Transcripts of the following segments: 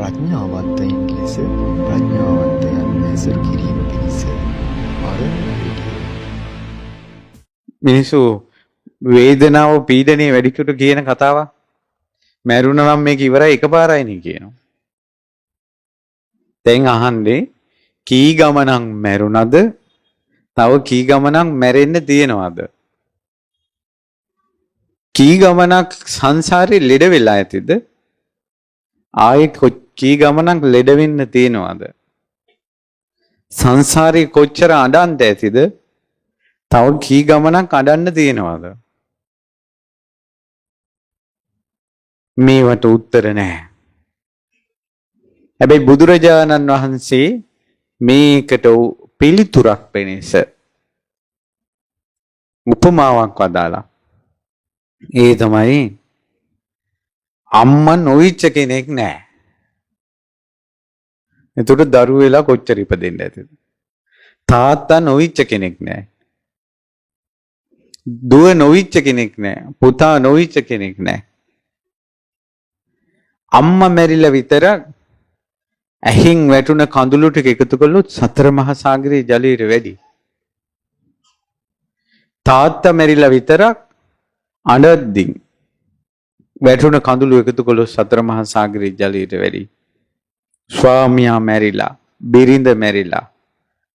ප්‍රඥාවන්තයින් ලෙස ප්‍රඥාවන්තයන් ඇසුරු කිරීම පිණිස මරණ පිටිය. මිනිස්සු වේදනාව පීඩනයේ වැඩිකොට කියන කතාවක්. මැරුණා නම් මේක ඉවරයි එකපාරයිනේ කියනවා. දැන් අහන්නේ කී ගමනක් මැරුණද? තව කී ගමනක් මැරෙන්න තියෙනවද? කී ගමනක් සංසාරේ ලෙඩ වෙලා ඇතිද? ආයේ කී ගමනක් ලෙඩ වෙන්න තියෙනවද? සංසාරේ කොච්චර අඬන්න ඇතිද? තව කී ගමනක් අඬන්න තියෙනවද? මේවට උත්තර නැහැ. හැබැයි බුදුරජාණන් වහන්සේ මේකට පිළිතුරක් වෙනස උපමාවක් වදාලා. ඒ තමයි අම්මා නොවිච්ච කෙනෙක් නැහැ. එතකොට දරුවෝ වෙලා කොච්චර ඉපදෙන්න ඇතිද? තාත්තා නොවිච්ච කෙනෙක් නැහැ. දුව නොවිච්ච කෙනෙක් නැහැ. පුතා නොවිච්ච කෙනෙක් නැහැ. අම්මා මැරිලා විතරක් ඇහින් වැටුණ කඳුළු ටික එකතු කළොත් සතර මහා සාගරයේ ජලයට වැඩි. තාත්තා මැරිලා විතරක් අඬද්දී වැටුණ කඳුළු එකතු කළොත් සතර මහා සාගරයේ ජලයට වැඩි. ස්වාමියා මැරිලා, බිරිඳ මැරිලා,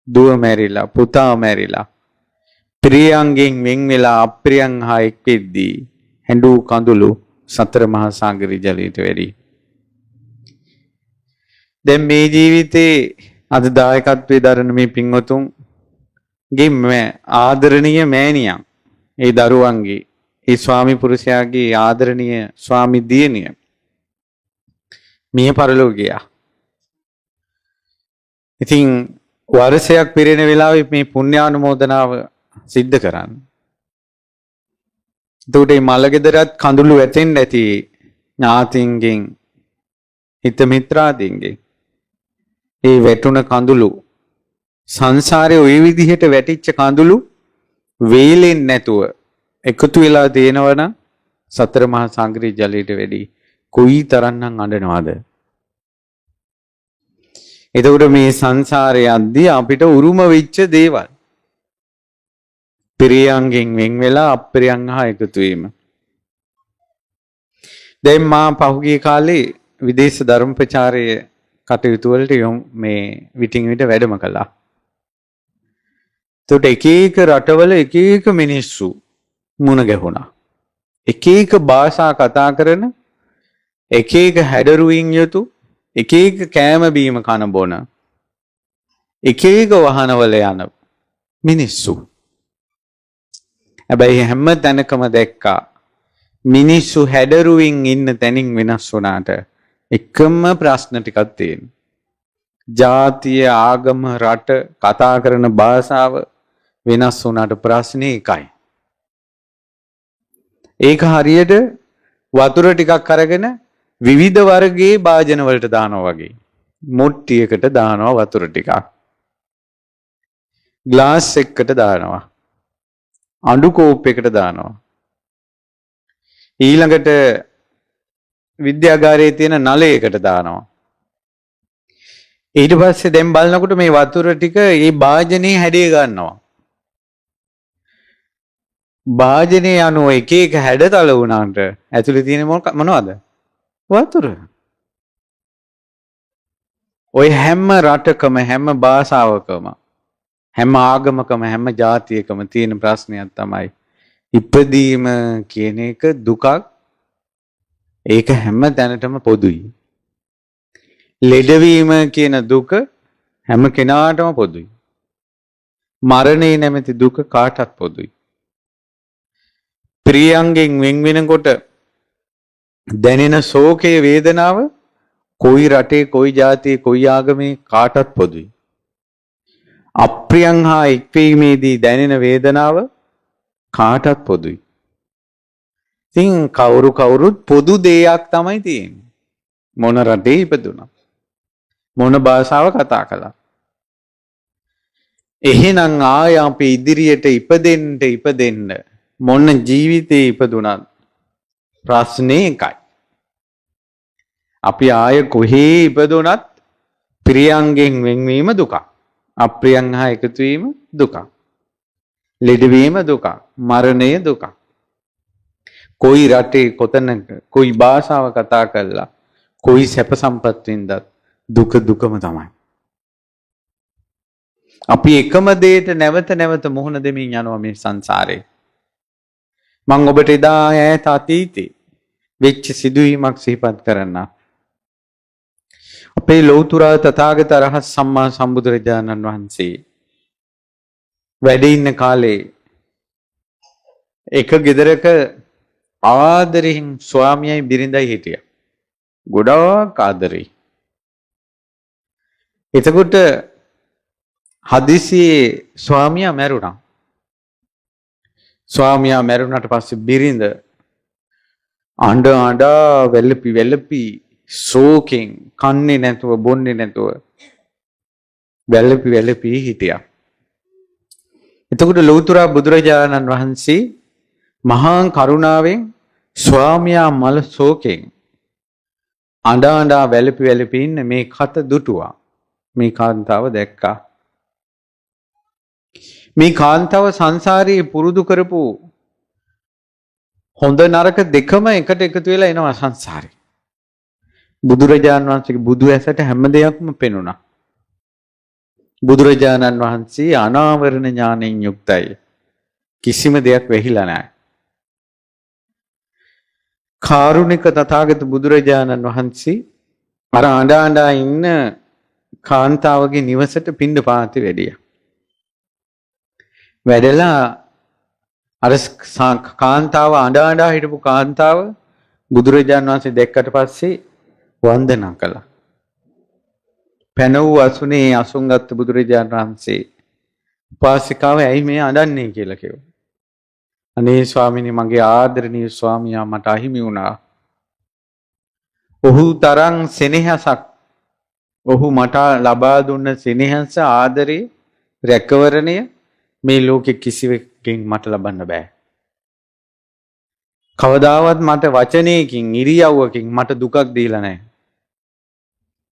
දුව මැරිලා, පුතා මැරිලා, ප්‍රියයන්ගෙන් වෙන් වෙලා අප්‍රියයන් හා එක් වෙද්දී හැඬු කඳුළු සතර මහා සාගරයේ ජලයට වැඩි. දැන් මේ ජීවිතේ අද දායකත්වයේ දරන මේ පින්වතුන්ගේ ආදරණීය මෑණියන්, ඒ දරුවන්ගේ, ඒ ස්වාමි පුරුෂයාගේ ආදරණීය ස්වාමි දියණිය මිය පරලෝ ගියා. ඉතින් වර්ෂයක් පිරෙන වෙලාවේ මේ පුණ්‍යානුමෝදනාව සිද්ධ කරන්න. එතකොට මේ මලගෙදරත් කඳුළු වැටෙන්න ඇති ඥාතින්ගෙන්, හිත මිත්‍රාදීන්ගෙන්. ඒ වැටුණ කඳුළු සංසාරේ ওই විදිහට වැටිච්ච කඳුළු වේලෙන්නේ නැතුව එකතු වෙලා තියෙනවනම් සතර මහා සාගරයේ ජලයට වැඩි කොයි තරම්නම් අඬනවද? එතකොට මේ සංසාරයේ අද්දී අපිට උරුම වෙච්ච දේවල්, ප්‍රියයන්ගෙන් වෙන් වෙලා අප්‍රියයන් හා එකතු වීම. දැන් මා පහුගිය කාලේ විදේශ ධර්ම ප්‍රචාරයේ කටයුතු වලට මේ විටින් විට වැඩම කළා. එතකොට එක එක රටවල එක එක මිනිස්සු මුණ ගැහුණා. එක එක භාෂා කතා කරන, එක එක හැඩරුවින් යුතු, එක එක කෑම බීම කන බොන, එක එක වාහනවල යන මිනිස්සු. හැබැයි හැම තැනකම දැක්කා මිනිස්සු හැඩරුවින් ඉන්න තැනින් වෙනස් වුණාට එකම ප්‍රශ්න ටිකක් තියෙනවා. ජාතිය, ආගම, රට, කතා කරන භාෂාව වෙනස් වුණාට ප්‍රශ්නේ එකයි. ඒක හරියට වතුර ටිකක් අරගෙන විවිධ වර්ගයේ භාජන වලට දානවා වගේ. මොට්ටියකට දානවා වතුර ටිකක්. ග්ලාස් එකකට දානවා. අඬු කෝප් එකකට දානවා. ඊළඟට විද්‍යාගාරයේ තියෙන නලයකට දානවා. ඊට පස්සේ දැන් බලනකොට මේ වතුර ටික මේ භාජනයේ හැඩය ගන්නවා. භාජනයේ අනුව එක එක හැඩතල වුණාට ඇතුලේ තියෙන මොනවද? වතුර. ඔය හැම රටකම, හැම භාෂාවකම, හැම ආගමකම, හැම ජාතියකම තියෙන ප්‍රශ්නයක් තමයි ඉපදීම කියන එක දුකක්. ඒක හැම තැනටම පොදුයි. ලෙඩවීම කියන දුක හැම කෙනාටම පොදුයි. මරණය නැමැති දුක කාටත් පොදුයි. ප්‍රියයන්ගෙන් වෙන් වෙනකොට දැනෙන ශෝකයේ වේදනාව කොයි රටේ, කොයි ජාතියේ, කොයි ආගමේ කාටත් පොදුයි. අප්‍රියයන් හා එක්වීමේදී දැනෙන වේදනාව කාටත් පොදුයි. ඉතින් කවුරුත් පොදු දෙයක් තමයි තියෙන්නේ. මොන රටේ ඉපදුණා, මොන භාෂාව කතා කළා. එහෙනම් ආය අපි ඉදිරියට ඉපදෙන්න මොන ජීවිතේ ඉපදුණත් ප්‍රශ්නේ එකයි. අපි ආය කොහේ ඉපදුනත් ප්‍රියංගෙන් වෙන්වීම දුක. අප්‍රියං හා එකතු වීම දුක. ලෙඩවීම දුක. මරණය දුක. කොයි රටේ කොතනක කොයි භාෂාව කතා කළා කොයි සැප සම්පත් වින්දත් දුක දුකම තමයි. අපි එකම දෙයට නැවත නැවත මුහුණ දෙමින් යනවා මේ සංසාරේ. මම ඔබට එදා ඈත අතීතේ වෙච්ච සිදුවීමක් සිහිපත් කරන්න. අපේ ලෞතර තථාගත රහත් සම්මා සම්බුදුරජාණන් වහන්සේ වැඩ ඉන්න කාලේ එක ගෙදරක ආදරෙන් ස්වාමියයි බිරිඳයි හිටියා. ගොඩාක් ආදරෙයි. එතකොට හදිසියේ ස්වාමියා මැරුණා. ස්වාමියා මැරුණාට පස්සේ බිරිඳ අඬ අඬ වෙලපි ශෝකෙන් කන්නේ නැතුව බොන්නේ නැතුව වෙලපි හිටියා. එතකොට ලෞතර බුදුරජාණන් වහන්සේ මහා කරුණාවෙන් ස්වාමියා මල ශෝකෙන් අඬ අඬ වෙලපි ඉන්න මේ කත දුටුවා. මේ කාන්තාව දැක්කා. මේ කාන්තාව සංසාරයේ පුරුදු කරපු හොඳ නරක දෙකම එකට එකතු වෙලා එනවා සංසාරේ. බුදුරජාණන් වහන්සේගේ බුදු ඇසට හැම දෙයක්ම පෙනුණා. බුදුරජාණන් වහන්සේ අනාවරණ ඥාණයෙන් යුක්තයි. කිසිම දෙයක් වෙහිලා නැහැ. කාරුණික තථාගත බුදුරජාණන් වහන්සේ අර අඬ ඉන්න කාන්තාවගේ නිවසට පිණ්ඩපාතේ වැඩියා. වැඩලා අර කාන්තාව අඬ හිටපු කාන්තාව බුදුරජාණන් වහන්සේ දැක්කට පස්සේ වන්දනා කළා. පැන වූ අසුනේ අසුන්ගත් බුදුරජාණන් වහන්සේ උපාසිකාව ඇයි මේ අඬන්නේ කියලා කිව්වා. අනේ ස්වාමීනි මගේ ආදරණීය ස්වාමියා මට අහිමි වුණා. ඔහු තරම් සෙනෙහසක් ඔහු මට ලබා දුන්න සෙනෙහස ආදරේ රැකවරණය මේ ලෝකෙ කිසිවෙකින් මට ලබන්න බෑ. කවදාවත් මට වචනයකින් ඉරියව්වකින් මට දුකක් දීලා නැහැ.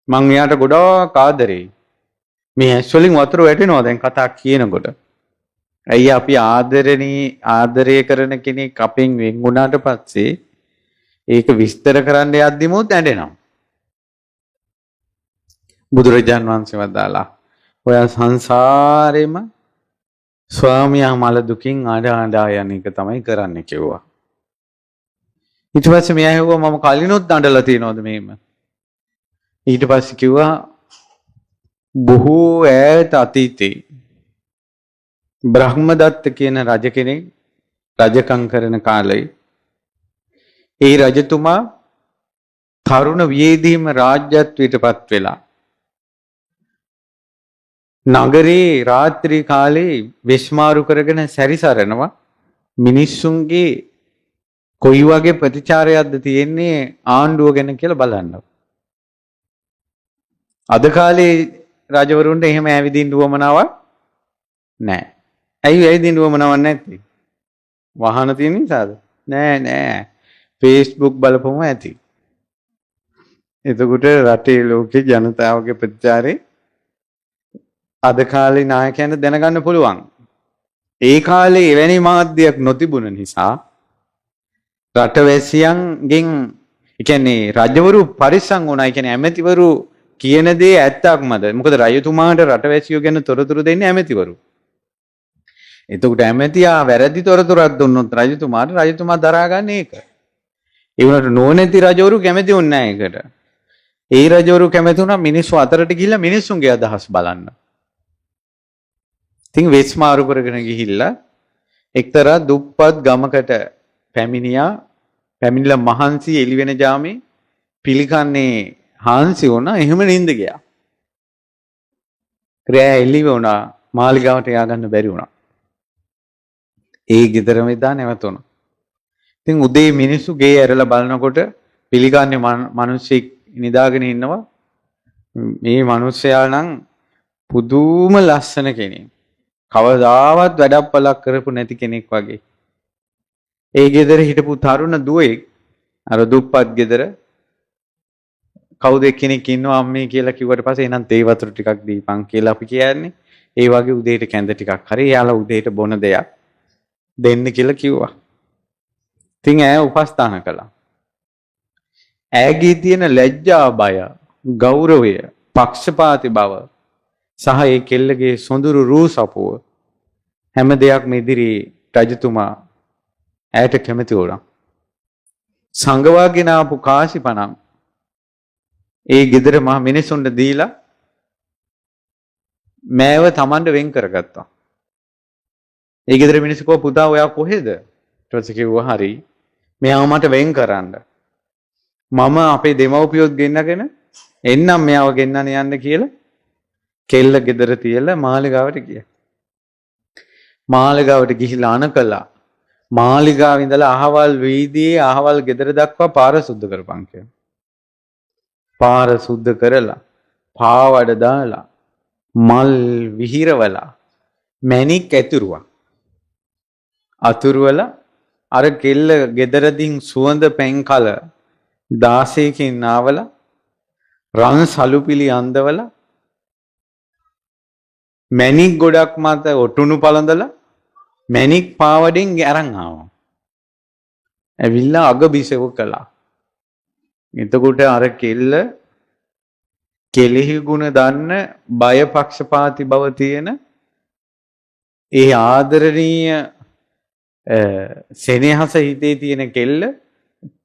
මං එයාට ගොඩාක් ආදරෙයි. මේ ඇස් වලින් වතුර වැටෙනවා දැන් කතා කියනකොට. ඇයි අපි ආදරය කරන කෙනෙක් අපෙන් වෙන් වුණාට පස්සේ ඒක විස්තර කරන්න යද්දිමොත් ඇඬෙනවා. බුදුරජාන් වහන්සේ වදාලා ඔය සංසාරෙම ස්වාමියා මල දුකින් අඬ යන එක තමයි කරන්න කිව්වා. ඊට පස්සේ මෙයා හෙව්වා මම කලිනුත් අඬලා තියනවද මෙහෙම? ඊට පස්සේ කිව්වා බොහෝ ඈත අතීතේ බ්‍රහ්මදත්ත කියන රජ කෙනෙක් රජකම් කරන කාලේ ඒ රජතුමා තරුණ වියේදීම රාජ්‍යත්වයටපත් වෙලා නගරේ රාත්‍රී කාලේ විශ්මාරු කරගෙන සැරිසරනවා. මිනිස්සුන්ගේ කොයි වගේ ප්‍රතිචාරයක්ද තියෙන්නේ ආණ්ඩුව ගැන කියලා බලන්න. අද කාලේ රජවරුන්ට එහෙම ඇවිදින්න උවමනාවක් නැහැ. ඇයි ඇවිදින්න උවමනාවක් නැත්තේ? වාහන තියෙන නිසාද? නෑ. Facebook බලපුවම ඇති. එතකොට රටේ ලෝකේ ජනතාවගේ ප්‍රතිචාරේ අද කාලේ නායකයන්ට දැනගන්න පුළුවන්. ඒ කාලේ එවැනි මාධ්‍යයක් නොතිබුණ නිසා රටවැසියන්ගෙන් ඒ කියන්නේ රජවරු පරිස්සම් වුණා. ඒ කියන්නේ ඇමතිවරු කියන දේ ඇත්තක්මද? මොකද රජතුමාට රටවැසියෝ ගැන තොරතුරු දෙන්නේ ඇමතිවරු. එතකොට ඇමතියා වැරදි තොරතුරක් දුන්නොත් රජතුමා දරාගන්නේ ඒක. ඒ වුණාට නොනැති රජවරු කැමති වුණේ නැහැ ඒකට. ඒ රජවරු කැමති වුණා මිනිස්සු අතරට ගිහිල්ලා මිනිස්සුන්ගේ අදහස් බලන්න. ඉතින් වෙස්මාරු කරගෙන ගිහිල්ලා එක්තරා දුප්පත් ගමකට පැමිණිලා මහන්සි එළි වෙන ජාමේ පිළිකන්නේ හාන්සි වුණා. එහෙම නිින්ද ගියා. රෑ එළි වුණා. මාලිගාවට ය아가න්න බැරි වුණා. ඒ ගෙදරම ඉඳන් නැවතුණා. ඉතින් උදේ මිනිස්සු ගේ ඇරලා බලනකොට පිළිගන්නේ මිනිස්සෙක් නිදාගෙන ඉන්නවා. මේ මිනිස්සයා නම් පුදුම ලස්සන කෙනෙක්. කවදාවත් වැඩපලක් කරපු නැති කෙනෙක් වගේ. ඒ ගෙදර හිටපු තරුණ දුවෙක් අර දුප්පත් ගෙදර කවුද එක්කෙනෙක් ඉන්නවා අම්මේ කියලා කිව්වට පස්සේ එහෙනම් තේ වතුර ටිකක් දීපන් කියලා අපි කියන්නේ. ඒ වගේ උදේට කැඳ ටිකක් හරි එයාලා උදේට බොන දෙයක් දෙන්න කියලා කිව්වා. ඉතින් ඈ උපස්ථාන කළා. ඈගේ තියෙන ලැජ්ජා බය, ගෞරවය, පක්ෂපාති බව සහ ඒ කෙල්ලගේ සොඳුරු රූ සපුව හැම දෙයක්ම ඉදිරියේ රජතුමා ඈට කැමති වුණා. සංගවාගෙන ආපු කාසිපණන් ඒ ගෙදර මහ මිනිසුන්ට දීලා මෑව Tamanට වෙන් කරගත්තා. ඒ ගෙදර මිනිස්සු කෝ පුතා ඔයා කොහෙද? ඊට පස්සේ කිව්වා හරි මෙයාව මට වෙන් කරන්න. මම අපේ දෙමව්පියොත් ගෙන්නගෙන එන්නම් මෙයාව ගෙන්නන්න යන්න කියලා කෙල්ල ගෙදර තියලා මාලිගාවට ගියා. මාලිගාවට ගිහිලා අනකලා මාලිගාව ඉඳලා අහවල් වීදියේ අහවල් ගෙදර දක්වා පාර සුද්ධ කරපන් කියලා. පාර සුද්ධ කරලා පාවඩ දාලා මල් විහිරවලා මැණික් ඇතුරුවා. අතුරුවලා අර කෙල්ල ගෙදරදීන් සුවඳ පැන් කල 16කින් ආවලා රන් සලුපිලි අඳවලා මැණික් ගොඩක් මත ඔටුනු පළඳලා මැණික් පාවඩෙන් අරන් ආවා. ඇවිල්ලා අග බිසව කළා. එතකොට අර කෙල්ල කෙලෙහි ගුණ දන්න බය පක්ෂපාති බව තියෙන ඒ ආදරණීය සෙනෙහස හිතේ තියෙන කෙල්ල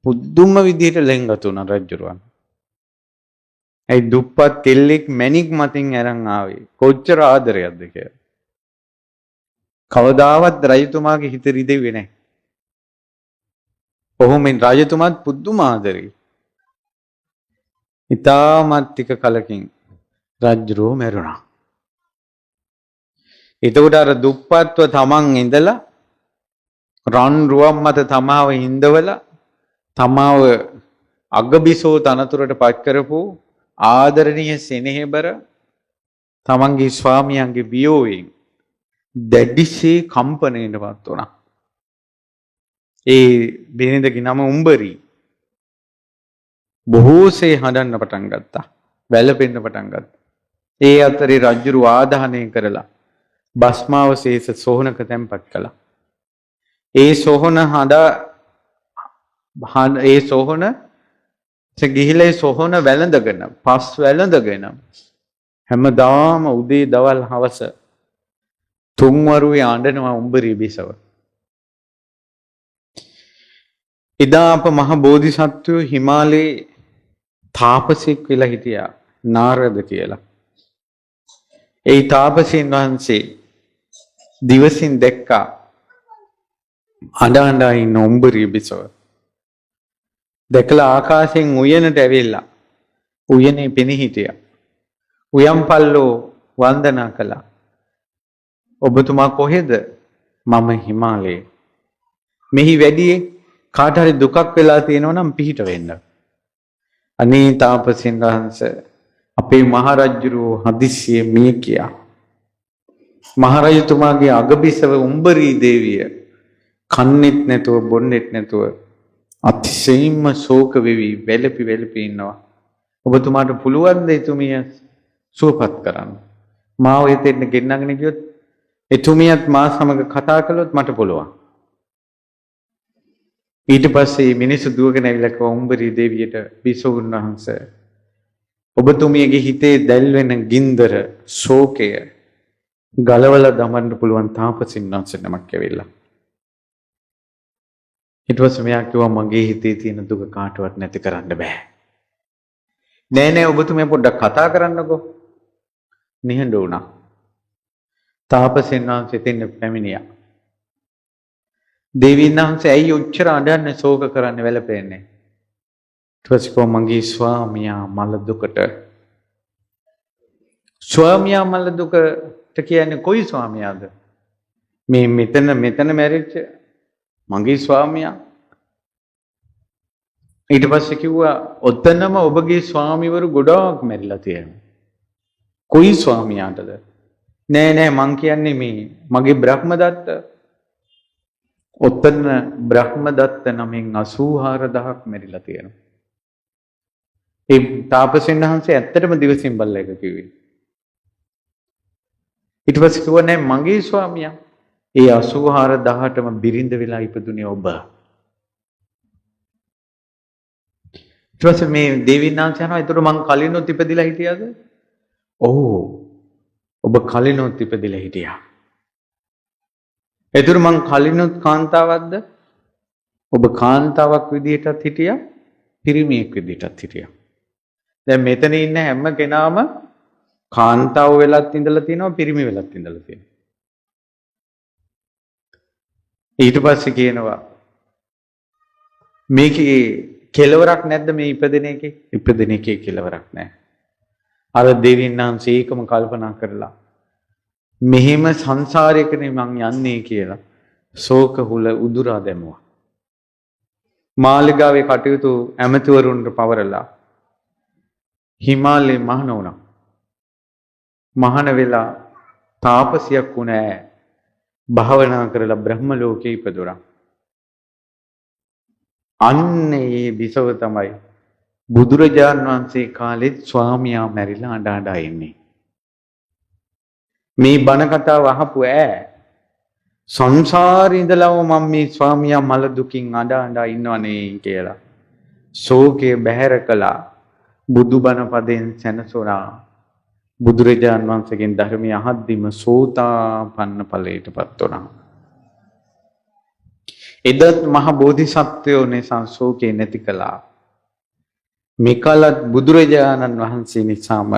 පුදුම විදිහට ලෙන්ගතු වුණා රජුරුවන්. ඒ දුප්පත් කෙල්ලෙක් මැණික් මතින් අරන් ආවේ කොච්චර ආදරයක්ද කියලා. කවදාවත් රජතුමාගේ හිත රිදෙන්නේ නැහැ. ඔහොමෙන් රජතුමාත් පුදුම ආදරේ. ඉතාමත් ටික කලකින් රජුරෝ මැරුණා. එතකොට අර දුප්පත්ව තමන් ඉඳලා රන් රුවන් මත තමාව හිඳවලා තමාව අගබිසෝ තනතුරට පත් කරපු ආදරණීය සෙනෙහබර තමන්ගේ ස්වාමියන්ගේ වියෝවෙන් දැඩිසේ කම්පණයටපත් වුණා. ඒ බිරිඳගේ නම උඹරි. බොහෝසේ හඬන්න පටන් ගත්තා. වැළපෙන්න පටන් ගත්තා. ඒ අතරේ රජුරු ආදාහනය කරලා භස්මාවශේෂ සෝහනක තැන්පත් කළා. ඒ සෝහන ඒ සෝහන ගිහිලා සෝහන වැළඳගෙන පස් වැළඳගෙන හැමදාම උදේ දවල් හවස තුන්වරුවේ අඬනවා උඹරි බිසව. එදා අප මහ බෝධිසත්වයෝ හිමාලයේ තාපසෙක් වෙලා හිටියා නාරද කියලා. ඒ තාපසයන් වහන්සේ දිවසින් දැක්කා අඬ අඬ ඉන්න උඹරි බිසව. දැකලා ආකාශයෙන් උයනට ඇවිල්ලා උයනේ පෙනී හිටියා. උයන්පල්ලෝ වන්දනා කළා. ඔබතුමා කොහෙද? මම හිමාලයේ. මෙහි වැඩියේ කාට හරි දුකක් වෙලා තියෙනවා නම් පිහිට වෙන්න. අනේ තාපසයන් වහන්සේ අපේ මහරජුරෝ හදිස්සියේ මිය කියා. මහරජතුමාගේ අගබිසව උඹරී දේවිය කන්නේත් නැතුව බොන්නේත් නැතුව අතිශයින්ම ශෝක වෙවි වැළපි ඉන්නවා. ඔබතුමාට පුළුවන් ද එතුමිය සුවපත් කරන්න? මාව එතෙන්න ගෙන්නගෙන ගියොත් එතුමියත් මා සමග කතා කළොත් මට පුළුවන්. ඊට පස්සේ මිනිස්සු දුවගෙන ඇවිල්ලා කිව්වා උඹරී දේවියට බිසෝන් වහන්සේ ඔබතුමියගේ හිතේ දැල් වෙන ගින්දර ශෝකය ගලවලා දමන්න පුළුවන් තාපසින් වහන්සේ නමක් ඇවිල්ලා. ඊට පස්සේ මෙයා කිව්වා මගේ හිතේ තියෙන දුක කාටවත් නැති කරන්න බෑ. නෑ ඔබතුමිය පොඩ්ඩක් කතා කරන්නකෝ. නිහඬ වුණා. තාපසින් වහන්සේ දෙන්න පැමිණියා. දේවීන් වහන්සේ ඇයි ඔච්චර අඬන්නේ ශෝක කරන්නේ වැළපෙන්නේ? ඊට පස්සේ කො මගේ ස්වාමියා මල දුකට. ස්වාමියා මල දුකට කියන්නේ කොයි ස්වාමියාද? මේ මෙතන මැරිච්ච මගේ ස්වාමියා. ඊට පස්සේ කිව්වා ඔතනම ඔබගේ ස්වාමිවරු ගොඩාක් මැරිලා තියෙනවා. කොයි ස්වාමියාටද? නෑ මං කියන්නේ මේ මගේ බ්‍රහ්මදත්ත. ඔතන බ්‍රහ්මදත්ත නමින් 84000ක් මැරිලා තියෙනවා. ඒ තාපසයන් වහන්සේ ඇත්තටම දිවසින් බලලා එක කිව්වේ. ඊට පස්සේ කිව්වා නෑ මගේ ස්වාමියා. ඒ 84000ටම බිරිඳ වෙලා ඉපදුනේ ඔබ. ඊට පස්සේ මේ දෙවියන් වහන්සේ අහනවා ඒතර මං කලිනුත් ඉපදිලා හිටියද? ඔව්. ඔබ කලිනුත් ඉපදිලා හිටියා. ඒතර මං කලිනුත් කාන්තාවක්ද? ඔබ කාන්තාවක් විදිහටත් හිටියා, පිරිමියෙක් විදිහටත් හිටියා. දැන් මෙතන ඉන්න හැම කෙනාම කාන්තාව වෙලත් ඉඳලා තිනවා, පිරිමි වෙලත් ඉඳලා තිනවා. ඊට පස්සේ කියනවා මේකේ කෙලවරක් නැද්ද මේ ඉපදෙන එකේ? ඉපදෙන එකේ කෙලවරක් නැහැ. අර දෙවියන් වහන්සේ ඒකම කල්පනා කරලා මෙහෙම සංසාරයකනේ මං යන්නේ කියලා ශෝක හුල උදුරා දැමුවා. මාලිගාවේ කටයුතු ඇමතිවරුන්ට පවරලා හිමාලයේ මහණ වුණා. මහණ වෙලා තාපසියක් වුණා. භාවනා කරලා බ්‍රහ්ම ලෝකේ ඉපදුණා. අන්න ඒ බිසව තමයි බුදුරජාන් වහන්සේ කාලෙත් ස්වාමියා මැරිලා අඬ අඬ ඉන්නේ. මේ බණ කතාව අහපු සංසාරේ ඉඳලාම මම මේ ස්වාමියා මල දුකින් අඬ අඬ ඉන්නවනේ කියලා. ශෝකේ බැහැර කළා. බුදුබණ පදෙන් සැනසුණා. බුදුරජාන් වහන්සේගෙන් ධර්මය අහද්දිම සෝතාපන්න ඵලයටපත් වුණා. එදත් මහ බෝධිසත්වයෝ නිසා ශෝකේ නැති කළා. මෙකලත් බුදුරජාණන් වහන්සේ නිසාම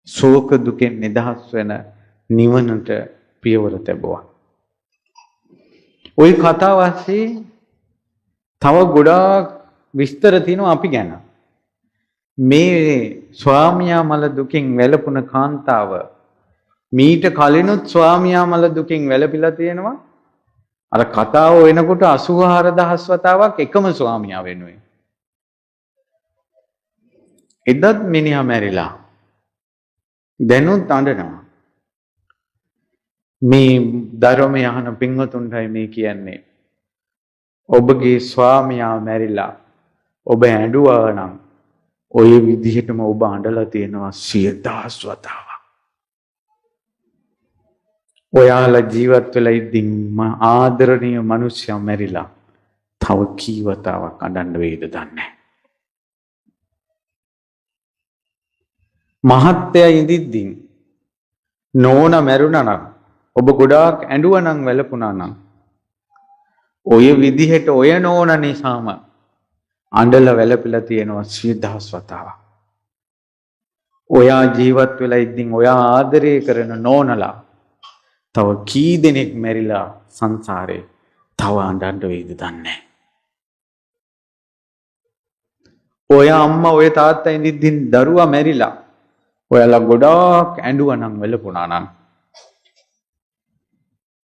ශෝක දුකෙන් නිදහස් වෙන නිවනට පියවර තැබුවා. ওই කතාව ඇස්සේ තව ගොඩාක් විස්තර තියෙනවා අපි ගැන. මේ ස්වාමියා මල දුකින් වැළපුණ කාන්තාව මීට කලිනුත් ස්වාමියා මල දුකින් වැළපිලා තියෙනවා. අර කතාව වෙනකොට 84000 වතාවක් එකම ස්වාමියා වෙනුවෙන්. එදත් මිනිහා මැරිලා. දැනුත් අඬනවා. මේ ධර්මය අහන පින්වතුන්ටයි මේ කියන්නේ. ඔබගේ ස්වාමියා මැරිලා ඔබ ඇඬුවා නම් ඔය විදිහටම ඔබ අඬලා තියෙනවා 10000 වතාවක්. ඔයාලා ජීවත් වෙලා ඉඳින් ආදරණීය මිනිස්සයා මැරිලා තව කී වතාවක් අඬන්න වේද දන්නේ මහත්තයා ඉඳිද්දී නෝන මැරුණා නම් ඔබ ගොඩාක් ඇඬුවා නම් වැළපුණා නම් ඔය විදිහට ඔය නෝන නිසාම අඬලා වැළපිලා තියෙනවා 10000 වතාවක්. ඔයා ජීවත් වෙලා ඉඳින් ඔයා ආදරය කරන නෝනලා තව කී දෙනෙක් මැරිලා සංසාරේ තව අඬන්න වේද දන්නේ. ඔය අම්මා ඔය තාත්තා ඉඳින් දරුවා මැරිලා ඔයාලා ගොඩාක් ඇඬුවා නම් වැළපුණා නම්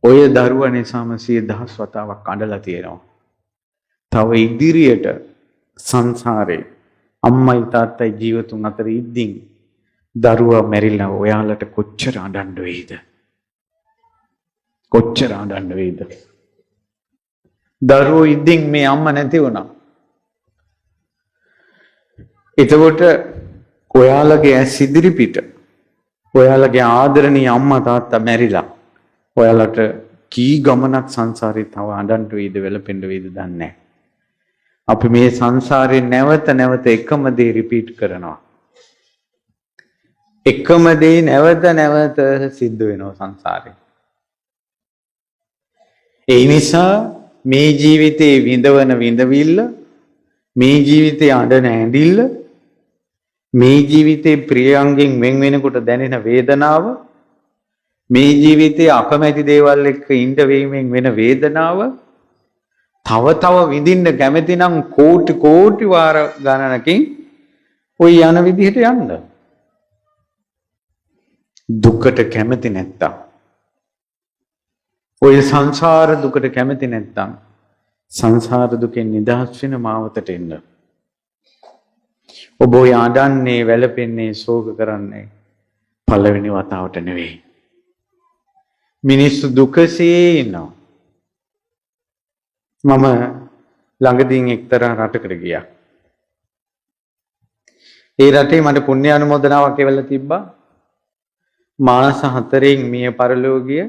ඔය දරුවා නිසාම 10000 වතාවක් අඬලා තියෙනවා. තව ඉදිරියට සංසාරේ අම්මයි තාත්තයි ජීවතුන් අතර ඉඳින් දරුවා මැරිලා ඔයාලට කොච්චර අඬන්න වේද? කොච්චර අඬන්න වේද? දරුවෝ ඉඳින් මේ අම්මා නැති වුණා. එතකොට ඔයාලගේ ඇස් ඉදිරි පිට ඔයාලගේ ආදරණීය අම්මා තාත්තා මැරිලා ඔයාලට කී ගමනක් සංසාරේ තව අඬන්න වේද වෙලපෙන්න වේද දන්නේ නැහැ. අපි මේ සංසාරේ නැවත නැවත එකම දේ රිපීට් කරනවා. එකම දේ නැවත නැවත සිද්ධ වෙනවා සංසාරේ. ඒ නිසා මේ ජීවිතේ විඳවන විඳවිල්ල, මේ ජීවිතේ අඬන ඇඬිල්ල, මේ ජීවිතේ ප්‍රියයන්ගෙන් වෙන් වෙනකොට දැනෙන වේදනාව, මේ ජීවිතේ අකමැති දේවල් එක්ක ඉඳ වීමෙන් වෙන වේදනාව තව තව විඳින්න කැමති නම් කෝටි වාර ගණනකින් ඔය යන විදිහට යන්න. දුකට කැමති නැත්තම්, ඔය සංසාර දුකට කැමති නැත්තම් සංසාර දුකෙන් නිදහස් වෙන මාවතට එන්න. ඔබ ඔය අඬන්නේ, වැළපෙන්නේ, ශෝක කරන්නේ පළවෙනි වතාවට නෙවෙයි. මිනිස්සු දුකසේ ඉන්නවා. මම ළඟදීන් එක්තරා රටකට ගියා. ඒ රටේ මට පුණ්‍ය අනුමೋದනාවක් එවලා තිබ්බා. මාස 4න් මිය පරලෝකීය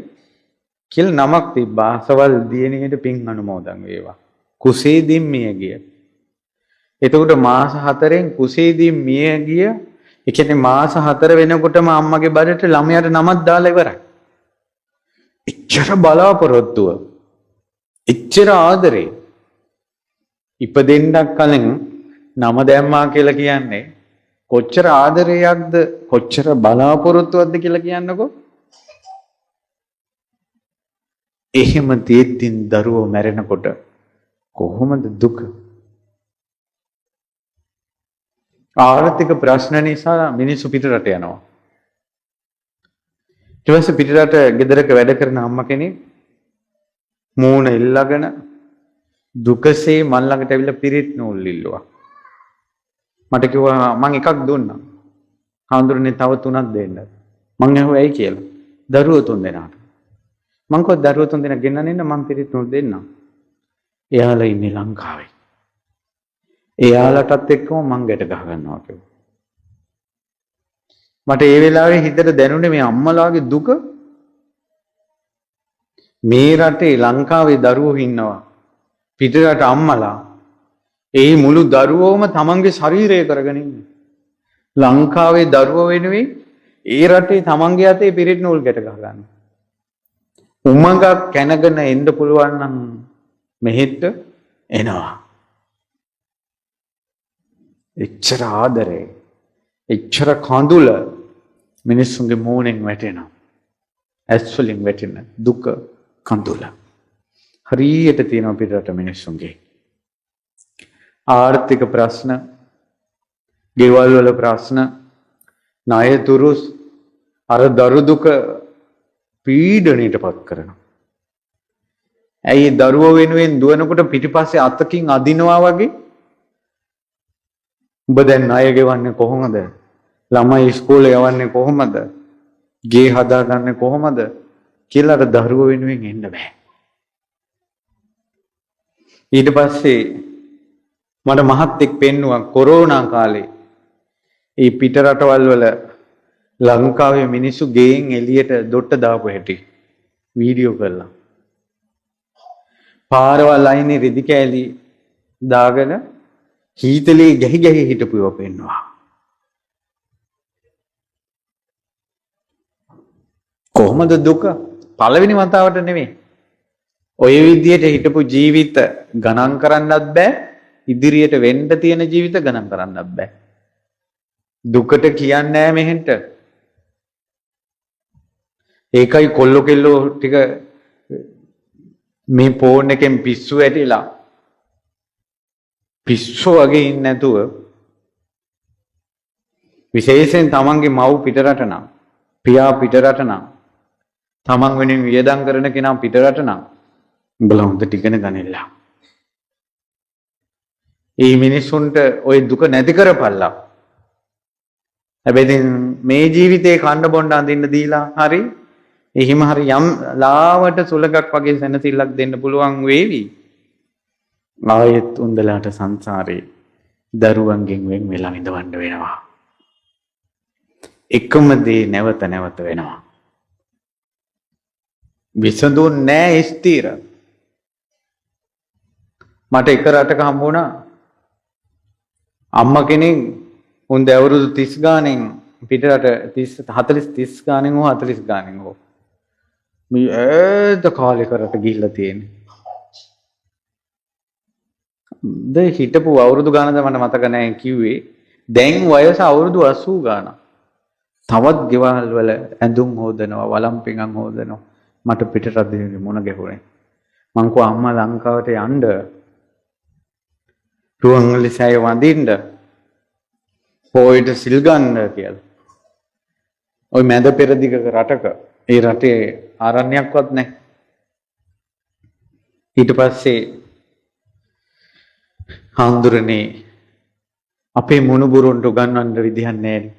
කියලා නමක් තිබ්බා. අසවල් දියණියට පින් අනුමෝදන් වේවා. කුසේදීන් මිය ගිය. එතකොට මාස 4න් කුසේදීන් මිය ගිය. ඒ කියන්නේ මාස 4 වෙනකොටම අම්මගේ බඩට ළමයාට නමක් දාලා ඉවරයි. එච්චර බලාපොරොත්තුව. එච්චර ආදරේ. ඉපදෙන්නක් කලින් නම දැම්මා කියලා කියන්නේ කොච්චර ආදරයක්ද කොච්චර බලාපොරොත්තුවක්ද කියලා කියන්නකෝ. එහෙම දෙද්දින් දරුවෝ මැරෙනකොට කොහොමද දුක? ආර්ථික ප්‍රශ්න නිසා මිනිස්සු පිටරට යනවා. ඊට පස්සේ පිටරට ගෙදරක වැඩ කරන අම්මා කෙනෙක් මූණ ඉල්ලගෙන දුකසේ මන් ළඟට ඇවිල්ලා පිරිත් නූල් ඉල්ලුවා. මට කිව්වා මං එකක් දුන්නා. හාමුදුරනේ තව 3ක් දෙන්න. මං ඇහුවා ඇයි කියලා. දරුවෝ 3 දෙනාට. මං කිව්වා දරුවෝ 3 දෙනා ගෙන්නන්න මං පිරිත් නූල් දෙන්නම්. එයාලා ඉන්නේ ලංකාවේ. එයාලටත් එක්කම මං ගැට ගහ ගන්නවා කිව්වා. මට ඒ වෙලාවේ හිතට දැනුනේ මේ අම්මලාගේ දුක. මේ රටේ ලංකාවේ දරුවෝ ඉන්නවා. පිටරට අම්මලා ඒ මුළු දරුවෝම තමන්ගේ ශරීරය කරගෙන ඉන්නේ. ලංකාවේ දරුවෝ වෙනුවෙන් ඒ රටේ තමන්ගේ අතේ පිරිත් නූල් ගැට ගහ ගන්න. උමඟක් කැනගෙන එන්න පුළුවන් නම් මෙහෙට එනවා. එච්චර ආදරේ, එච්චර කඳුල මිනිස්සුන්ගේ මූණෙන් වැටෙනවා. ඇස් වලින් වැටෙන දුක කඳුල. හරියට තියෙනවා පිටරට මිනිස්සුන්ගේ. ආර්ථික ප්‍රශ්න, ගෙවල් වල ප්‍රශ්න, ණය තුරුස් අර දරු දුක පීඩණයටපත් කරනවා. ඇයි දරුවෝ වෙනුවෙන් දුවනකොට පිටිපස්සේ අතකින් අදිනවා වගේ? ඔබ දැන් ණය ගෙවන්නේ කොහොමද? ළමයි ඉස්කෝලේ යවන්නේ කොහොමද? ගේ හදාගන්නේ කොහොමද? කියලා අර දරුවෝ වෙනුවෙන් එන්න බෑ. ඊට පස්සේ මට මහත්තෙක් පෙන්නුවා කොරෝනා කාලේ ඒ පිට රටවල් වල ලංකාවේ මිනිස්සු ගෙයින් එළියට දොට්ට දාපු හැටි වීඩියෝ කරලා. පාරවල් අයිනේ රෙදි කෑලි දාගෙන හීතලේ ගැහි හිටපුව පෙන්නවා. කොහොමද දුක? පළවෙනි වතාවට නෙමෙයි. ඔය විදියට හිටපු ජීවිත ගණන් කරන්නත් බෑ. ඉදිරියට වෙන්න තියෙන ජීවිත ගණන් කරන්නත් බෑ. දුකට කියන්නේ නෑ මෙහෙන්ට. ඒකයි කොල්ලෝ කෙල්ලෝ ටික මේ ෆෝන් එකෙන් පිස්සු ඇටිලා පිස්සු වගේ ඉන්නේ නැතුව විශේෂයෙන් තමන්ගේ මව් පිටරට නම් පියා පිටරට නම් තමන් වෙනින් වියදම් කරන කෙනා පිටරට නම් උඹලා හොඳට ඉගෙන ගන්නilla. ඒ මිනිස්සුන්ට ওই දුක නැති කරපල්ලා. හැබැයි මේ ජීවිතේ කන්න බොන්න අඳින්න දීලා හරි එහෙම හරි යම් ලාවට සුලගක් වගේ සැනසෙල්ලක් දෙන්න පුළුවන් වේවි. ආයෙත් උන්දලාට සංසාරේ දරුවන්ගෙන් වෙන් වෙලා ඉඳවන්න වෙනවා. එකම දේ නැවත නැවත වෙනවා. විසඳුන්නේ නැහැ ස්ථිර. මට එක රටක හම්බ වුණා අම්මා කෙනෙක් උන් දවරුදු 30 ගානෙන් පිටරට 30 40 30 ගානෙන් හෝ 40 ගානෙන් හෝ මේ ඈත කාලේ කරට ගිහිල්ලා තියෙන්නේ. දැන් හිටපු අවුරුදු ගානද මට මතක නැහැ කිව්වේ. දැන් වයස අවුරුදු 80 ගානක්. තවත් ගෙවල් වල ඇඳුම් හොදනවා, වළම් පිඟන් හොදනවා. මට පිටරට දෙන්නේ මොන ගැහුනේ. මං කෝ අම්මා ලංකාවට යන්න රුවන්වැලි සෑය වඳින්න පොයිට සිල් ගන්න කියලා. ওই මැද පෙරදිග රටක ඒ රටේ ආරණ්‍යයක්වත් නැහැ. ඊට පස්සේ හාමුදුරනේ අපේ මුණුබුරුන්ට උගන්වන්න විදිහක් නැහැ.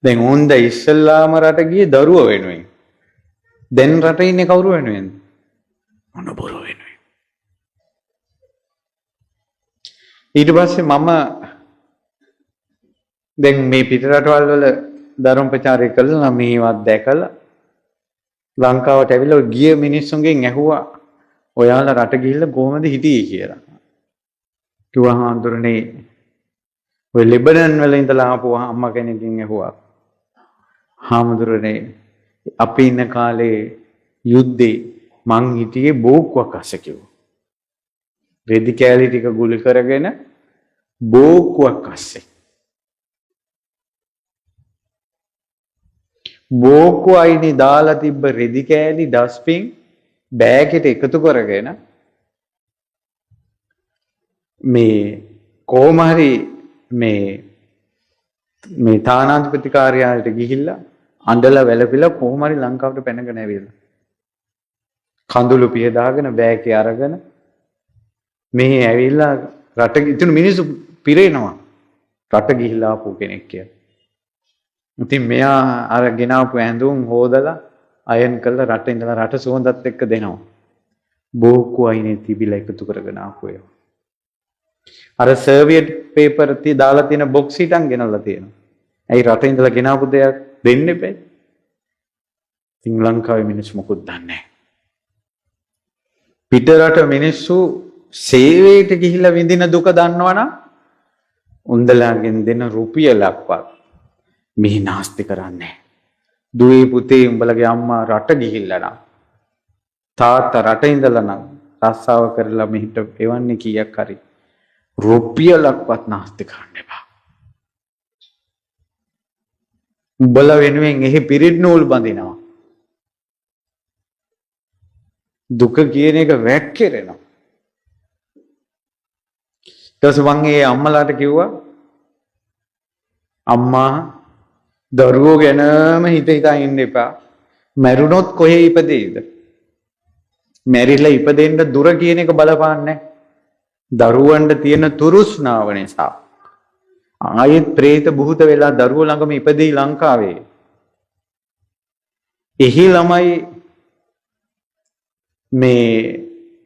දැන් ඕන්ද ඉස්සල්ලාම රට ගියේ දරුව වෙනුවෙන්. දැන් රටේ ඉන්නේ කවුරු වෙනුවෙන්ද? මුණුබුරු වෙනුවෙන්. ඊට පස්සේ මම දැන් මේ පිට රටවල් වල ධර්ම ප්‍රචාරය කළා මේවත් දැකලා ලංකාවට ඇවිල්ලා ගිය මිනිස්සුන්ගෙන් ඇහුවා ඔයාලා රට ගිහිල්ලා කොහොමද හිටියේ කියලා. කිව්වා හාමුදුරනේ ඔය ලෙබනන් වල ඉඳලා ආපු අම්මා කෙනෙක්ගෙන් ඇහුවා. හාමුදුරනේ අපි ඉන්න කාලේ යුද්ධේ මං හිටියේ බෝක්කුවක් අස්සේ කිව්වා. රෙදි කෑලි ටික ගුලි කරගෙන බෝක්කුවක් අස්සේ. බෝක්කුව අයිනේ දාලා තිබ්බ රෙදි කෑලි ඩස්පින් බෑග් එකට එකතු කරගෙන මේ කොහොම හරි මේ තානාධිපති කාර්යාලයට ගිහිල්ලා අඬලා වැළපිලා කොහොම හරි ලංකාවට පැනගෙන ඇවිල්ලා කඳුළු පිය දාගෙන බෑග් එක අරගෙන මෙහි ඇවිල්ලා රට ඉතුණු මිනිස්සු පිරෙනවා රට ගිහිල්ලා ආපු කෙනෙක් කියලා. ඉතින් මෙයා අර ගෙනාවු ඇඳුම් හොදලා අයන් කරලා රට ඉඳලා රට සුවඳත් එක්ක දෙනවා. බෝක්කු අයිනේ තිබිලා එකතු කරගෙන ආපු ඒවා. අර සර්වියට් පේපර් දාලා තියෙන බොක්ස් හිටන් ගෙනල්ලා තියෙනවා. ඇයි රට ඉඳලා ගෙනාවු දෙයක් දෙන්න එපා? ඉතින් ලංකාවේ මිනිස්සු මොකුත් දන්නේ නැහැ. පිට රට මිනිස්සු සේවයට ගිහිල්ලා විඳින දුක දන්නවනම් උන්දලාගෙන් දෙන රුපියලක්වත් මෙහි නාස්ති කරන්නේ. දුවේ පුතේ උඹලගේ අම්මා රට ගිහිල්ලා නම් තාත්තා රට ඉඳලා නම් රස්සාව කරලා මෙහිට එවන්නේ කීයක් හරි රුපියලක්වත් නාස්ති කරන්න එපා. උඹලා වෙනුවෙන් එහි පිරිත් නූල් බඳිනවා. දුක කියන එක වැක්කිරෙනවා. ඊට පස්සේ මම ඒ අම්මලාට කිව්වා අම්මා දරුවෝ ගැනම හිත හිතා ඉන්න එපා. මැරුණොත් කොහේ ඉපදෙයිද? මැරිලා ඉපදෙන්න දුර කියන එක බලපාන්නේ. දරුවන්ට තියෙන තුරුස්නාව නිසා ආයෙත් പ്രേත බුහුත වෙලා දරුවෝ ළඟම ඉපදෙයි ලංකාවේ. එහි ළමයි මේ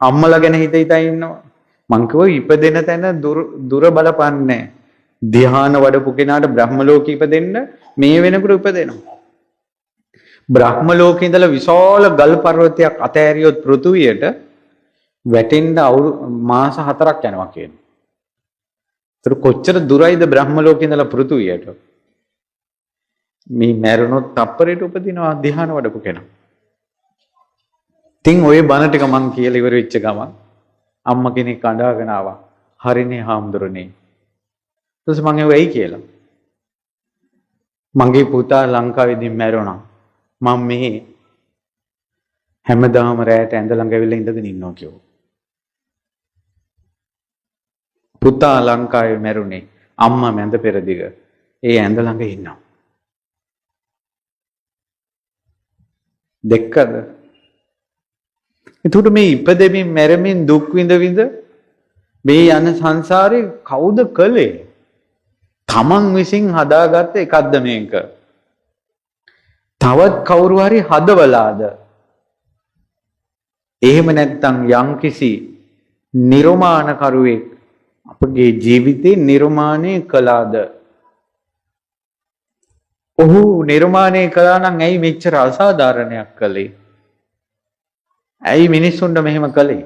අම්මලා ගැන හිත හිතා ඉන්නවා. මං කිව්වා ඉපදෙන තැන දුර බලපන්නේ. ධ්‍යාන වඩපු කෙනාට බ්‍රහ්ම ලෝකෙ ඉපදෙන්න මේ වෙනකොට ඉපදෙනවා. බ්‍රහ්ම ලෝකේ ඉඳලා විශාල ගල් පර්වතයක් අතෑරියොත් පෘථුවියට වැටෙන්න මාස 4ක් යනවා කියන්නේ. ඒතර කොච්චර දුරයිද බ්‍රහ්ම ලෝකේ ඉඳලා පෘථුවියට? මේ මැරුණොත් තප්පරයට උපදිනවා ධ්‍යාන වඩපු කෙනා. ඉතින් ওই බණ ටික මං කියලා ඉවර වෙච්ච ගමන් අම්මා කෙනෙක් අඬාගෙන ආවා. හරිනේ හාමුදුරනේ. ඊට පස්සේ මං ඇහුවා ඇයි කියලා. මගේ පුතා ලංකාවේදී මැරුණා. මම මෙහි හැමදාම රැයට ඇඳ ළඟ ඇවිල්ලා ඉඳගෙන ඉන්නවා කිව්වා. පුතා ලංකාවේ මැරුණේ අම්මා මැද පෙරදිග. ඒ ඇඳ ළඟ ඉන්නවා. දෙක්කද? එතකොට මේ ඉපදෙමින් මැරෙමින් දුක් විඳ විඳ මේ යන සංසාරේ කවුද කළේ? තමන් විසින් හදාගත්ත එකක්ද මේක? තවත් කවුරු හරි හදවලාද? එහෙම නැත්නම් යම්කිසි නිර්මාණකරුවෙක් අපගේ ජීවිතේ නිර්මාණය කළාද? ඔහු නිර්මාණය කළා නම් ඇයි මෙච්චර අසාධාරණයක් කළේ? ඇයි මිනිස්සුන්ට මෙහෙම කළේ?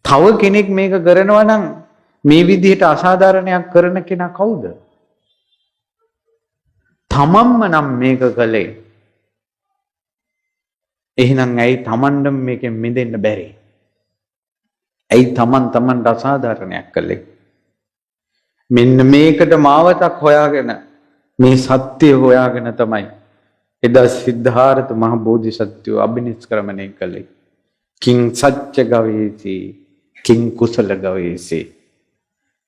තව කෙනෙක් මේක කරනවා නම් මේ විදිහට අසාධාරණයක් කරන කෙනා කවුද? තමන්ම නම් මේක කළේ. එහෙනම් ඇයි තමන්ට මේකෙන් මිදෙන්න බැරි? ඇයි තමන්ට අසාධාරණයක් කළේ? මෙන්න මේකට මාවතක් හොයාගෙන මේ සත්‍ය හොයාගෙන තමයි එදා සිද්ධාර්ථ මහ බෝධිසත්වෝ අභිනිෂ්ක්‍රමණය කළේ. කිං සච්ච ගවේසි කිං කුසල ගවේසි.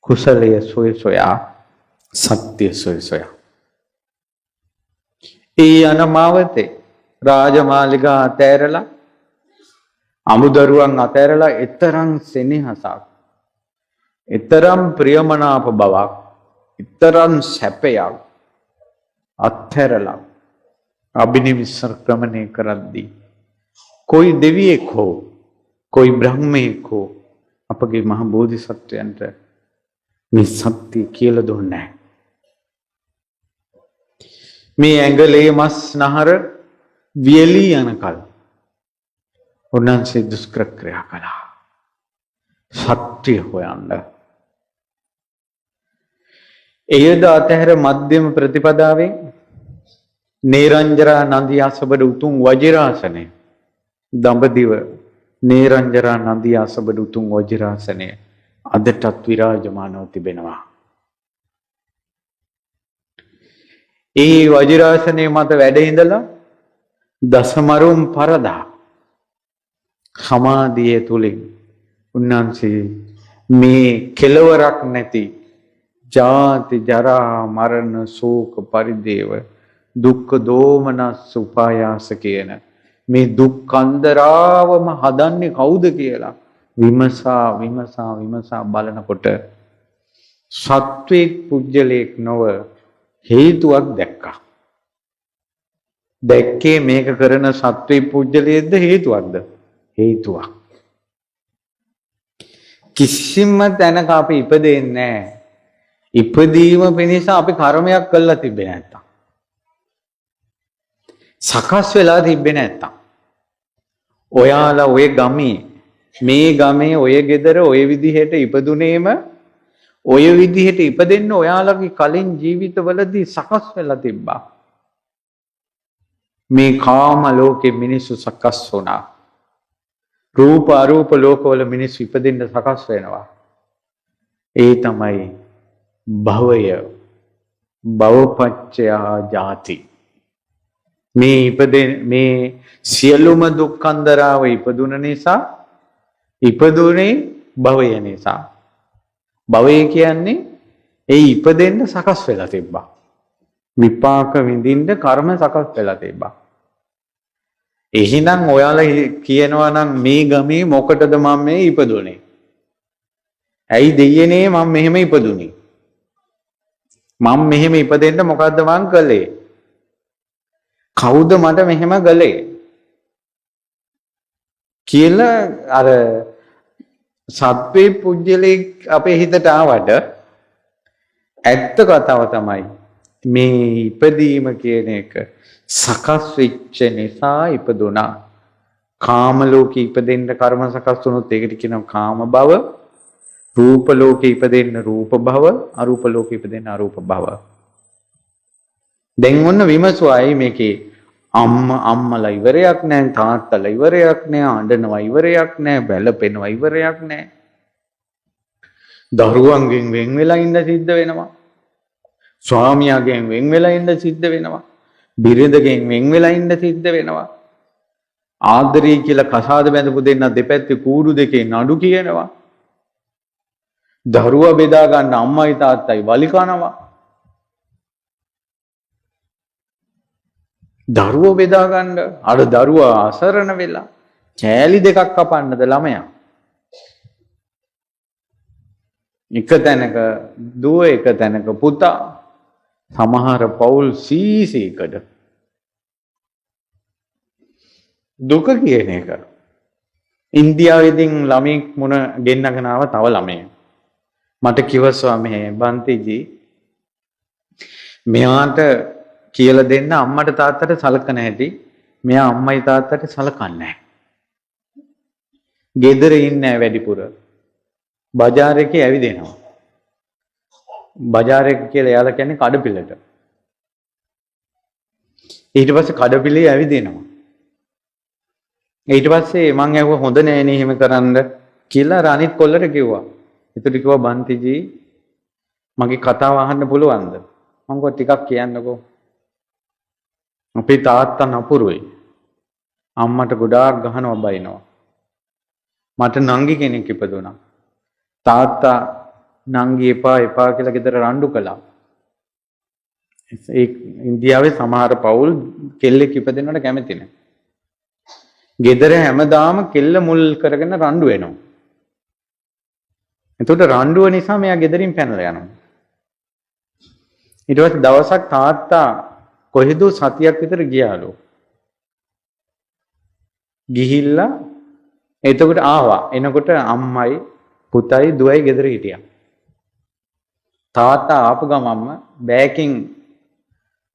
කුසලය සොය සොයා සත්‍ය සොය සොයා. ඒ අනමාවතේ රාජමාලිගා අතෑරලා අමුදරුවන් අතෑරලා එතරම් සෙනෙහසක්, එතරම් ප්‍රියමනාප බවක්, එතරම් සැපයක් අත්හැරලා අභිනිෂ්ක්‍රමණය කරද්දී કોઈ දෙවියෙක් හෝ કોઈ බ්‍රහ්මයෙක් හෝ අපගේ මහ බෝධිසත්වයන්ට මේ සත්‍ය කියලා දුන්නේ නැහැ. මේ ඇඟලේ මස් නහර වියලී යනකල් උන්වහන්සේ දුෂ්කර ක්‍රියා කළා. සත්‍ය හොයන්න. එයද අතහැර මධ්‍යම ප්‍රතිපදාවෙන් නේරංජරා නන්දිය අසබඩ උතුම් වජිරාසනය දඹදිව නේරංජරා නන්දිය අසබඩ උතුම් වජිරාසනය අදටත් විරාජමානව තිබෙනවා. ඒ වජිරාසනයේ මත වැඩ ඉඳලා දසමරුම් පරදා සමාධිය තුලින් උන්වහන්සේ මේ කෙලවරක් නැති ජාති ජරා මරණ ශෝක පරිදේව දුක්ඛ දෝමනස් උපායාස කියන මේ දුක් අන්දරාවම හදන්නේ කවුද කියලා විමසා බලනකොට සත්වේක් පුජ්‍යලේක් නොව හේතුවක් දැක්කා. දැක්කේ මේක කරන සත්වේ පුජ්‍යලයේද හේතුවක්ද? හේතුවක්. කිසිම තැනක අපි ඉපදෙන්නේ නැහැ. ඉපදීම පිණිස අපි කර්මයක් කළා තිබෙන්නේ නැත්තම්. සකස් වෙලා තිබෙන්නේ නැත්තම්. ඔයාලා ඔය ගමේ මේ ගමේ ඔය ගෙදර ඔය විදිහට ඉපදුනේම ඔය විදිහට ඉපදෙන්න ඔයාලගේ කලින් ජීවිතවලදී සකස් වෙලා තිබ්බා. මේ කාම ලෝකෙ මිනිස්සු සකස් වුණා. රූප අරූප ලෝකවල මිනිස්සු ඉපදෙන්න සකස් වෙනවා. ඒ තමයි භවය. භවපච්චයා ජාති. මේ සියලුම දුක්ඛන්දරාව ඉපදුන නිසා ඉපදුනේ භවය නිසා. භවය කියන්නේ ඒ ඉපදෙන්න සකස් වෙලා තිබ්බා. විපාක විඳින්න කර්ම සකස් වෙලා තිබ්බා. එහෙනම් ඔයාලා කියනවා නම් මේ ගමේ මොකටද මම මේ ඉපදුනේ? ඇයි දෙයනේ මම මෙහෙම ඉපදුනේ? මම මෙහෙම ඉපදෙන්න මොකද්ද මං කළේ? කවුද මට මෙහෙම ගලේ? කියලා අර සත්වේ පුජ්‍යලේ අපේ හිතට ආවට ඇත්ත කතාව තමයි මේ ඉපදීම කියන එක සකස් වෙච්ච නිසා ඉපදුනා. කාම ලෝකේ ඉපදෙන්න කර්ම සකස් වුණොත් ඒකට කියනවා කාම භව. රූප ලෝකේ ඉපදෙන්න රූප භව, අරූප ලෝකේ ඉපදෙන්න අරූප භව. දැන් ඔන්න විමසුවයි මේකේ අම්මලා ඉවරයක් නැහැ, තාත්තලා ඉවරයක් නැහැ, අඬනවා ඉවරයක් නැහැ, බැලපෙනවා ඉවරයක් නැහැ. දරුවන්ගෙන් වෙන් වෙලා ඉන්න සිද්ධ වෙනවා. ස්වාමියාගෙන් වෙන් වෙලා ඉන්න සිද්ධ වෙනවා. බිරිඳගෙන් වෙන් වෙලා ඉන්න සිද්ධ වෙනවා. ආදරේ කියලා කසාද බැඳපු දෙන්න දෙපැත්තේ කූඩු දෙකේ නඩු කියනවා. දරුවා බෙදා ගන්න අම්මයි තාත්තයි වලි කනවා. දරුවෝ බෙදා ගන්න අර දරුවා අසරණ වෙලා කෑලි දෙකක් කපන්නද ළමයා. එක තැනක දුව එක තැනක පුතා. සමහර පවුල් සීසීකඩ දුක කියන එක. ඉන්දියාවේදී ළමෙක් මොන ගෙන්නගෙන ආව තව ළමයෙක්. මට කිව්වා මේ බන්තිජී මෙයාට කියලා දෙන්න අම්මට තාත්තට සලකන හැටි. මෙයා අම්මයි තාත්තට සලකන්නේ නැහැ. ගෙදර ඉන්නේ වැඩිපුර. බજાર එකේ ඇවිදිනවා. බજાર එක කියලා එයාලා කියන්නේ කඩපිලට. ඊට පස්සේ කඩපිලේ ඇවිදිනවා. ඊට පස්සේ මං ඇහුවා හොඳ නෑනේ එහෙම කරන්න කියලා රානිත් කොල්ලට කිව්වා. ඒතර කිව්වා බන්තිජී මගේ කතාව අහන්න පුළුවන්ද? මං කිව්වා ටිකක් කියන්නකෝ. අපේ තාත්තා නපුරුයි. අම්මට ගොඩාක් ගහනවා බයිනවා. මට නංගි කෙනෙක් ඉපදුණා. තාත්තා නංගි එපා කියලා ගෙදර රණ්ඩු කළා. ඒ ඉන්දියාවේ සමහර පවුල් කෙල්ලෙක් ඉපදෙන්නට කැමති නැහැ. ගෙදර හැමදාම කෙල්ල මුල් කරගෙන රණ්ඩු වෙනවා. එතකොට රණ්ඩුව නිසා මෙයා ගෙදරින් පැනලා යනවා. ඊට පස්සේ දවසක් තාත්තා කොහෙද සතියක් විතර ගියාලු. ගිහිල්ලා එතකොට ආවා. එනකොට අම්මයි පුතයි දුවයි ගෙදර හිටියා. තාත්තා ආපු ගමන්ම බෑකින්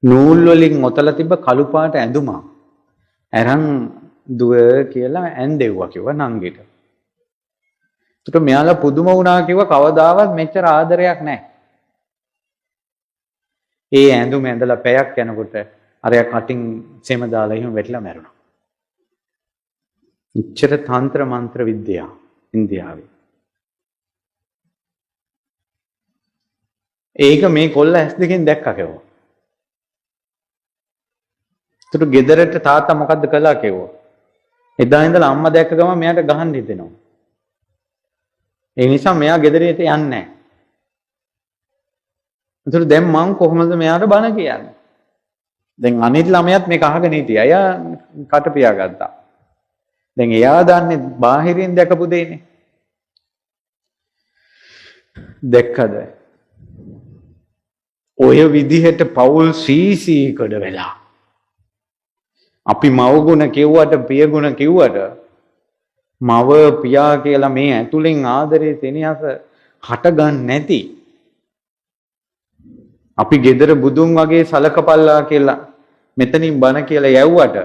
නූල් වලින් ඔතලා තිබ්බ කළු පාට ඇඳුමක් අරන් දුව කියලා ඇඳෙව්වා කිව්වා නංගිට. ඒකට මෙයාලා පුදුම වුණා කිව්වා කවදාවත් මෙච්චර ආදරයක් නැහැ. ඒ ඇඳුම ඇඳලා පැයක් යනකොට අරයා කටින් සෙම දාලා එහෙම වැටිලා මැරුණා. ඉච්ඡර තන්ත්‍ර මන්ත්‍ර විද්‍යාව ඉන්දියාවේ. ඒක මේ කොල්ල ඇස් දෙකෙන් දැක්කා කිව්වා. ඒකට ගෙදරට තාත්තා මොකද්ද කළා කිව්වා. එදා ඉඳලා අම්මා දැක්ක ගමන් මෙයාට ගහන්න හිතෙනවා. ඒ නිසා මෙයා ගෙදරට යන්නේ නැහැ. ඒතර දැන් මං කොහොමද මෙයාට බන කියන්නේ? දැන් අනිත් ළමයාත් මේක අහගෙන හිටියා. එයා කට පියාගත්තා. දැන් එයා දන්නේ බාහිරින් දැකපු දෙන්නේ. දැක්කද? ඔය විදිහට පෞල් සීසී කඩ වෙලා. අපි මව්ගුණ කිව්වට පියගුණ කිව්වට මව පියා කියලා මේ ඇතුලෙන් ආදරේ තෙනියස හටගන්න නැති. අපි gedara බුදුන් වගේ සලකපල්ලා කියලා මෙතනින් බන කියලා යවුවට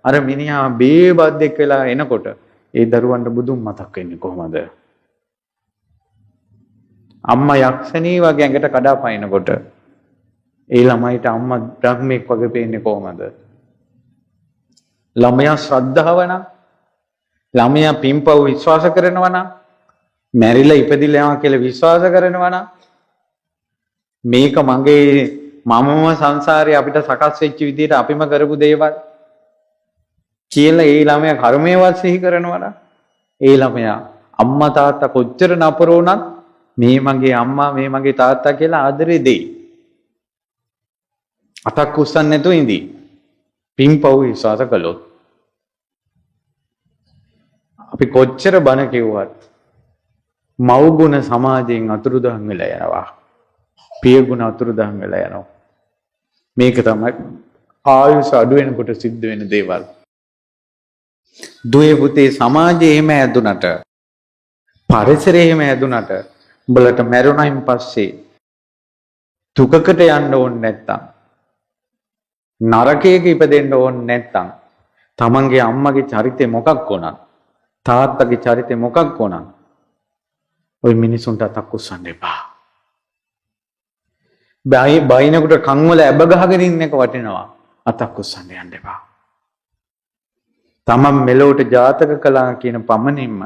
අර මිනිහා බේබද්දෙක් වෙලා එනකොට ඒ දරුවන්ට බුදුන් මතක් වෙන්නේ කොහොමද? අම්මා යක්ෂණී වගේ ඇඟට කඩාපනිනකොට ඒ ළමයිට අම්මා බ්‍රහ්මෙක් වගේ පේන්නේ කොහොමද? ළමයා ශ්‍රද්ධාව නම් ළමයා පින්පව් විශ්වාස කරනවා නම් මැරිලා ඉපදිලා යනවා කියලා විශ්වාස කරනවා නම් මේක මගේ මමම සංසාරේ අපිට සකස් වෙච්ච විදිහට අපිම කරපු දේවල් කියලා ඒ ළමයා කර්මයේවත් සිහි කරනවා නම් ඒ ළමයා අම්මා තාත්තා කොච්චර නපුර වුණත් මේ මගේ අම්මා මේ මගේ තාත්තා කියලා ආදරේ දෙයි. අතක් උස්සන්නේ නැතුව ඉඳී. පින්පව් විශ්වාස කළොත් අපි කොච්චර බන කිව්වත් මව්ගුණ සමාජයෙන් අතුරුදහන් වෙලා යනවා. පියගුණ අතුරුදහන් වෙලා යනවා. මේක තමයි ආයුෂ අඩු වෙනකොට සිද්ධ වෙන දේවල්. දුවේ පුතේ සමාජයේ එහෙම ඇදුනට පරිසරයේ එහෙම ඇදුනට උඹලට මැරුණයින් පස්සේ දුකකට යන්න ඕනේ නැත්තම් නරකයක ඉපදෙන්න ඕනේ නැත්තම් තමන්ගේ අම්මගේ චරිතය මොකක් වුණත් තාත්තගේ චරිතය මොකක් වුණත් ওই මිනිසුන්ට අතක් උස්සන්න එපා. බයිනකට කන් වල ඇබ ගහගෙන ඉන්න එක වටිනවා. අතක් උස්සන්න යන්න එපා. තමන් මෙලොවට ජාතක කළා කියන පමණින්ම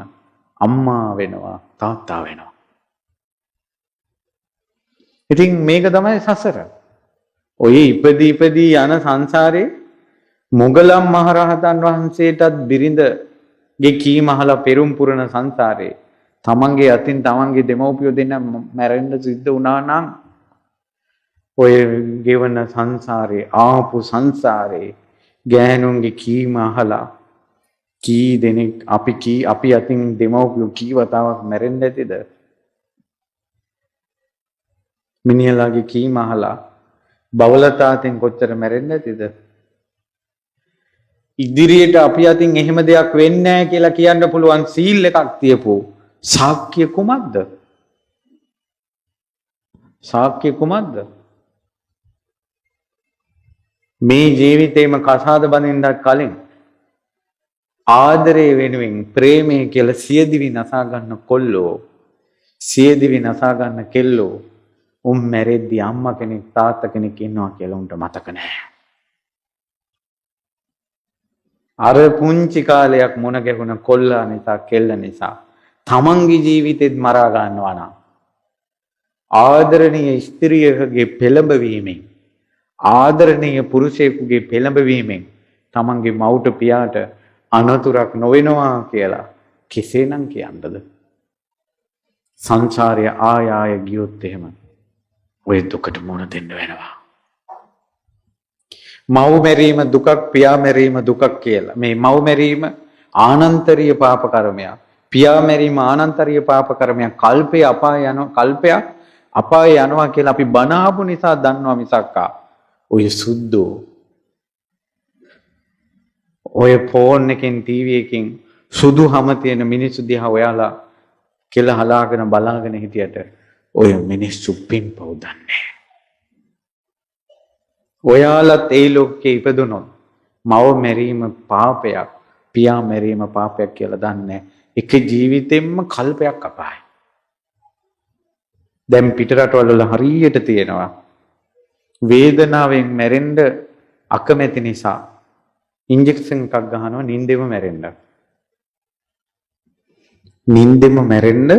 අම්මා වෙනවා තාත්තා වෙනවා. ඉතින් මේක තමයි සසර. ඔය ඉපදී යන සංසාරේ මොගලම් මහරහතන් වහන්සේටත් බිරිඳගේ කීම අහලා පෙරම් පුරන සංසාරේ තමන්ගේ අතින් තමන්ගේ දෙමව්පියෝ දෙන්න මැරෙන්න සිද්ධ වුණා නම් ඔය ගෙවන සංසාරේ ආපු සංසාරේ ගෑනුන්ගේ කීම අහලා කී දෙනෙක් අපි අතින් දෙමව්පියෝ කී වතාවක් මැරෙන්න ඇතිද? මිනිහලාගේ කීම අහලා බවලතාවෙන් කොච්චර මැරෙන්න ඇතිද? ඉදිරියට අපි අතින් එහෙම දෙයක් වෙන්නේ නැහැ කියලා කියන්න පුළුවන් සීල් එකක් තියපු සාක්ෂිය කුමක්ද? සාක්ෂිය කුමක්ද? මේ ජීවිතේම කසාද බඳින්නත් කලින් ආදරේ වෙනුවෙන් ප්‍රේමය කියලා සියදිවි නසා ගන්න කොල්ලෝ සියදිවි නසා ගන්න කෙල්ලෝ මැරෙද්දී අම්මා කෙනෙක් තාත්තා කෙනෙක් ඉන්නවා කියලා උන්ට මතක නැහැ. අර පුංචි කාලයක් මොන ගැහුණ කොල්ලා නිසා කෙල්ල නිසා තමන්ගේ ජීවිතෙත් මරා ගන්නවා නම් ආදරණීය ස්ත්‍රියකගේ පෙළඹවීමෙන් ආදරණීය පුරුෂයෙකුගේ පෙළඹවීමෙන් තමන්ගේ මව්ට පියාට අනතුරක් නොවෙනවා කියලා කෙසේනම් කියන්නද? සංසාරය ආය ගියොත් එහෙම ඔය දුකට මුහුණ දෙන්න වෙනවා. මව් මැරීම දුකක් පියා මැරීම දුකක් කියලා. මේ මව් මැරීම ආනන්තරීය පාප කර්මයක්. පියා මැරීම ආනන්තරීය පාප කර්මයක්. කල්පේ අපාය යනවා කල්පයක් අපාය යනවා කියලා අපි බණ අහපු නිසා දන්නවා මිසක්කා ඔය සුද්ධෝ ඔය ෆෝන් එකෙන් ටීවී එකෙන් සුදු හැම තියෙන මිනිස්සු දිහා ඔයාලා කියලා හලාගෙන බලාගෙන හිටියට ඔය මිනිස්සු පින්පව් දන්නේ. ඔයාලත් ඒ ලෝකේ ඉපදුනොත් මව මැරීම පාපයක්, පියා මැරීම පාපයක් කියලා දන්නේ එක ජීවිතෙම්ම කල්පයක් අපායයි. දැන් පිට රටවල් වල හරියට තියෙනවා වේදනාවෙන් මැරෙන්න අකමැති නිසා ඉන්ජෙක්ෂන් එකක් ගහනවා නිින්දෙම මැරෙන්න. නිින්දෙම මැරෙන්න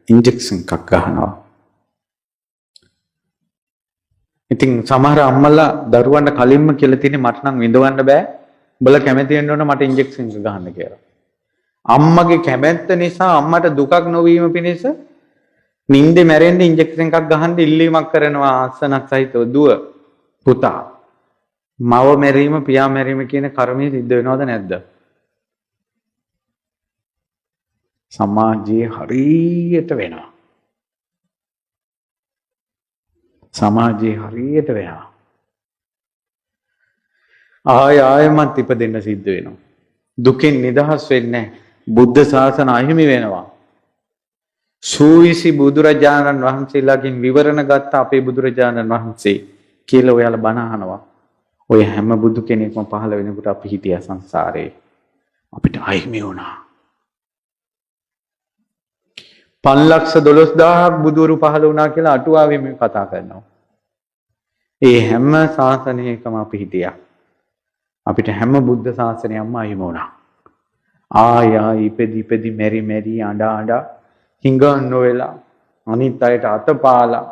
ඉන්ජෙක්ෂන් එකක් ගහනවා. ඉතින් සමහර අම්මලා දරුවන්ට කලින්ම කියලා තියෙන්නේ මට නම් විඳවන්න බෑ. උඹලා කැමති වෙන්න ඕන මට ඉන්ජෙක්ෂන් එක ගහන්න කියලා. අම්මගේ කැමැත්ත නිසා අම්මට දුකක් නොවීම පිණිස නිින්දේ මැරෙන්න ඉන්ජෙක්ෂන් එකක් ගහන්න ඉල්ලීමක් කරනවා ආසනක් සහිතව දුව පුතා. මව මැරීම පියා මැරීම කියන කර්මය සිද්ධ වෙනවද නැද්ද? සමාජයේ හරියට වෙනවා. සමාජයේ හරියට වෙනවා. ආයමත් ඉපදෙන්න සිද්ධ වෙනවා. දුකෙන් නිදහස් වෙන්නේ බුද්ධ ශාසන අහිමි වෙනවා. සූවිසි බුදුරජාණන් වහන්සේලාගෙන් විවරණ ගත්ත අපේ බුදුරජාණන් වහන්සේ කියලා ඔයාලා බණ අහනවා. ඔය හැම බුදු කෙනෙක්ම පහළ වෙනකොට අපි හිටියා සංසාරේ. අපිට අහිමි වුණා. 5,12,000ක් බුදුරු පහළ වුණා කියලා අටුවාවේ මේ කතා කරනවා. ඒ හැම ශාසනයකම අපි හිටියා. අපිට හැම බුද්ධ ශාසනයක්ම අහිමි වුණා. ආය ඉපදි මෙරි අඬ හිඟන්න වෙලා අනිත් අයට අතපාලා.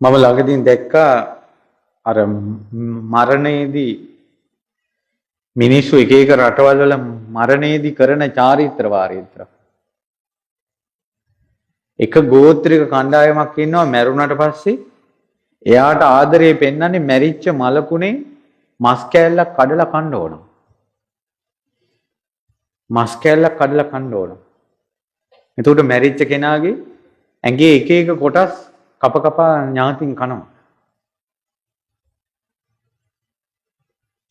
මම ළඟදීන් දැක්කා අර මරණයේදී මිනිස්සු එක එක රටවල් වල මරණයේදී කරන චාරිත්‍ර වාරිත්‍ර. එක ගෝත්‍රික කණ්ඩායමක් ඉන්නවා මැරුණාට පස්සේ එයාට ආදරේ පෙන්වන්නේ මැරිච්ච මලකුණේ මස් කෑල්ලක් කඩලා කන්න ඕන. මස් කෑල්ලක් කඩලා කන්න ඕන. එතකොට මැරිච්ච කෙනාගේ ඇඟේ එක එක කොටස් කපා ඥාතින් කනවා.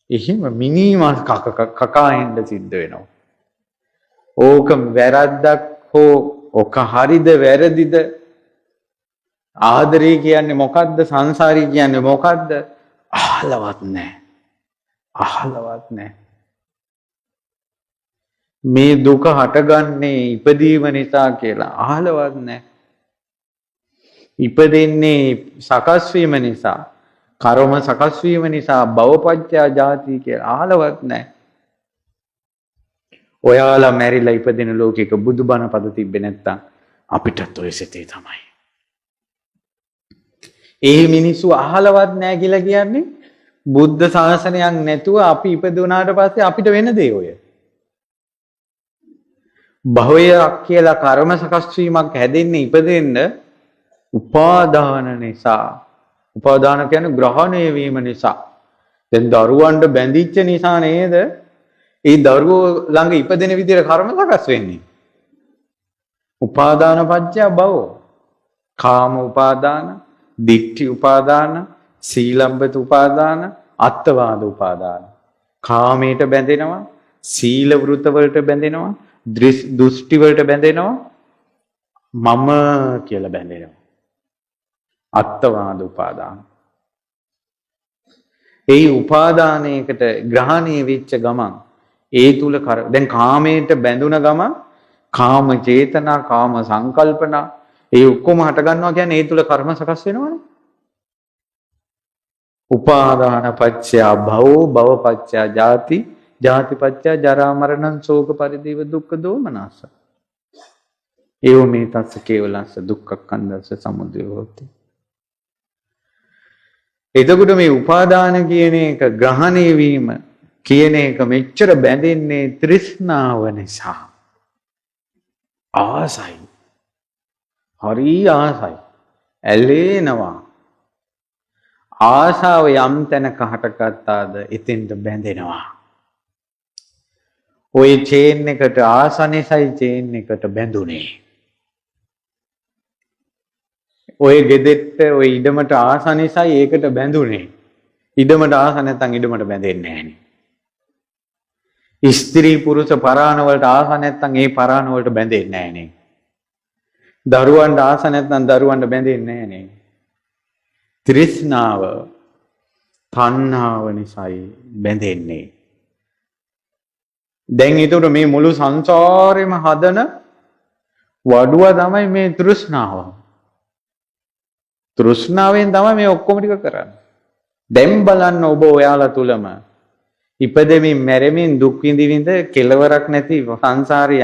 එහෙම මිනිමස් කකා එන්න සිද්ධ වෙනවා. ඕක වැරද්දක් හෝ ඔක හරිද වැරදිද? ආදරේ කියන්නේ මොකද්ද? සංසාරී කියන්නේ මොකද්ද? අහලවත් නැහැ. අහලවත් නැහැ. මේ දුක හටගන්නේ ඉපදීම නිසා කියලා අහලවත් නැහැ. ඉපදෙන්නේ සකස් වීම නිසා, කර්ම සකස් වීම නිසා භවපච්චය ජාති කියලා අහලවත් නැහැ. ඔයාලා මැරිලා ඉපදෙන ලෝකෙක බුදුබණ පද තිබ්බේ නැත්තම් අපිටත් ඔය සිතේ තමයි. ඒ මිනිස්සු අහලවත් නැහැ කියලා කියන්නේ බුද්ධ ශාසනයක් නැතුව අපි ඉපදුනාට පස්සේ අපිට වෙන දේ ඔය. භවයක් කියලා කර්ම සකස් වීමක් හැදෙන්නේ ඉපදෙන්න උපාදාන නිසා. උපාදාන කියන්නේ ග්‍රහණය වීම නිසා. දැන් දරුවන්ට බැඳිච්ච නිසා නේද? ඒ දරුවෝ ළඟ ඉපදෙන විදිහට කර්ම සකස් වෙන්නේ. උපාදාන පත්‍ය භව. කාම උපාදාන, දිට්ඨි උපාදාන, සීලබ්බත උපාදාන, අත්වාද උපාදාන. කාමයට බැඳෙනවා, සීල වෘත වලට බැඳෙනවා, දෘෂ්ටි වලට බැඳෙනවා, මම කියලා බැඳෙනවා. අත්වාද උපාදාන. ඒ උපාදානයකට ග්‍රහණය වෙච්ච ගමන් ඒ තුල දැන් කාමයට බැඳුන ගමන් කාම චේතනා, කාම සංකල්පනා ඒ ඔක්කොම හට ගන්නවා කියන්නේ ඒ තුල කර්ම සකස් වෙනවනේ. උපාදාන පත්‍ය භවෝ, භව පත්‍ය ජාති, ජාති පත්‍ය ජරා මරණං ශෝක පරිදේව දුක්ඛ දෝමනස්ස. ඒව මේ තස්ස කේවලස්ස දුක්ඛක්ඛන්දස්ස සමුදය හොති. එතකොට මේ උපාදාන කියන එක ග්‍රහණය වීම කියන එක මෙච්චර බැඳෙන්නේ තෘෂ්ණාව නිසා. ආසයි. හරි ආසයි. ඇලෙනවා. ආසාව යම් තැනක හටගත්තාද එතෙන්ට බැඳෙනවා. ওই චේන් එකට ආසනෙසයි චේන් එකට බැඳුනේ. ඔය ගෙදෙට්ට ඔය ඉඩමට ආස නිසායි ඒකට බැඳුනේ. ඉඩමට ආස නැත්නම් ඉඩමට බැඳෙන්නේ නැහනේ. ස්ත්‍රී පුරුෂ පරාණ වලට ආස නැත්නම් ඒ පරාණ වලට බැඳෙන්නේ නැහනේ. දරුවන්ට ආස නැත්නම් දරුවන්ට බැඳෙන්නේ නැහනේ. තෘෂ්ණාව තණ්හාව නිසායි බැඳෙන්නේ. දැන් ඒතකොට මේ මුළු සංසාරෙම හදන වඩුව තමයි මේ තෘෂ්ණාව. තෘෂ්ණාවෙන් තමයි මේ ඔක්කොම ටික කරන්නේ. දැන් බලන්න ඔබ ඔයාලා තුලම ඉපදෙමින් මැරෙමින් දුක් විඳින්න කෙලවරක් නැති සංසාරේ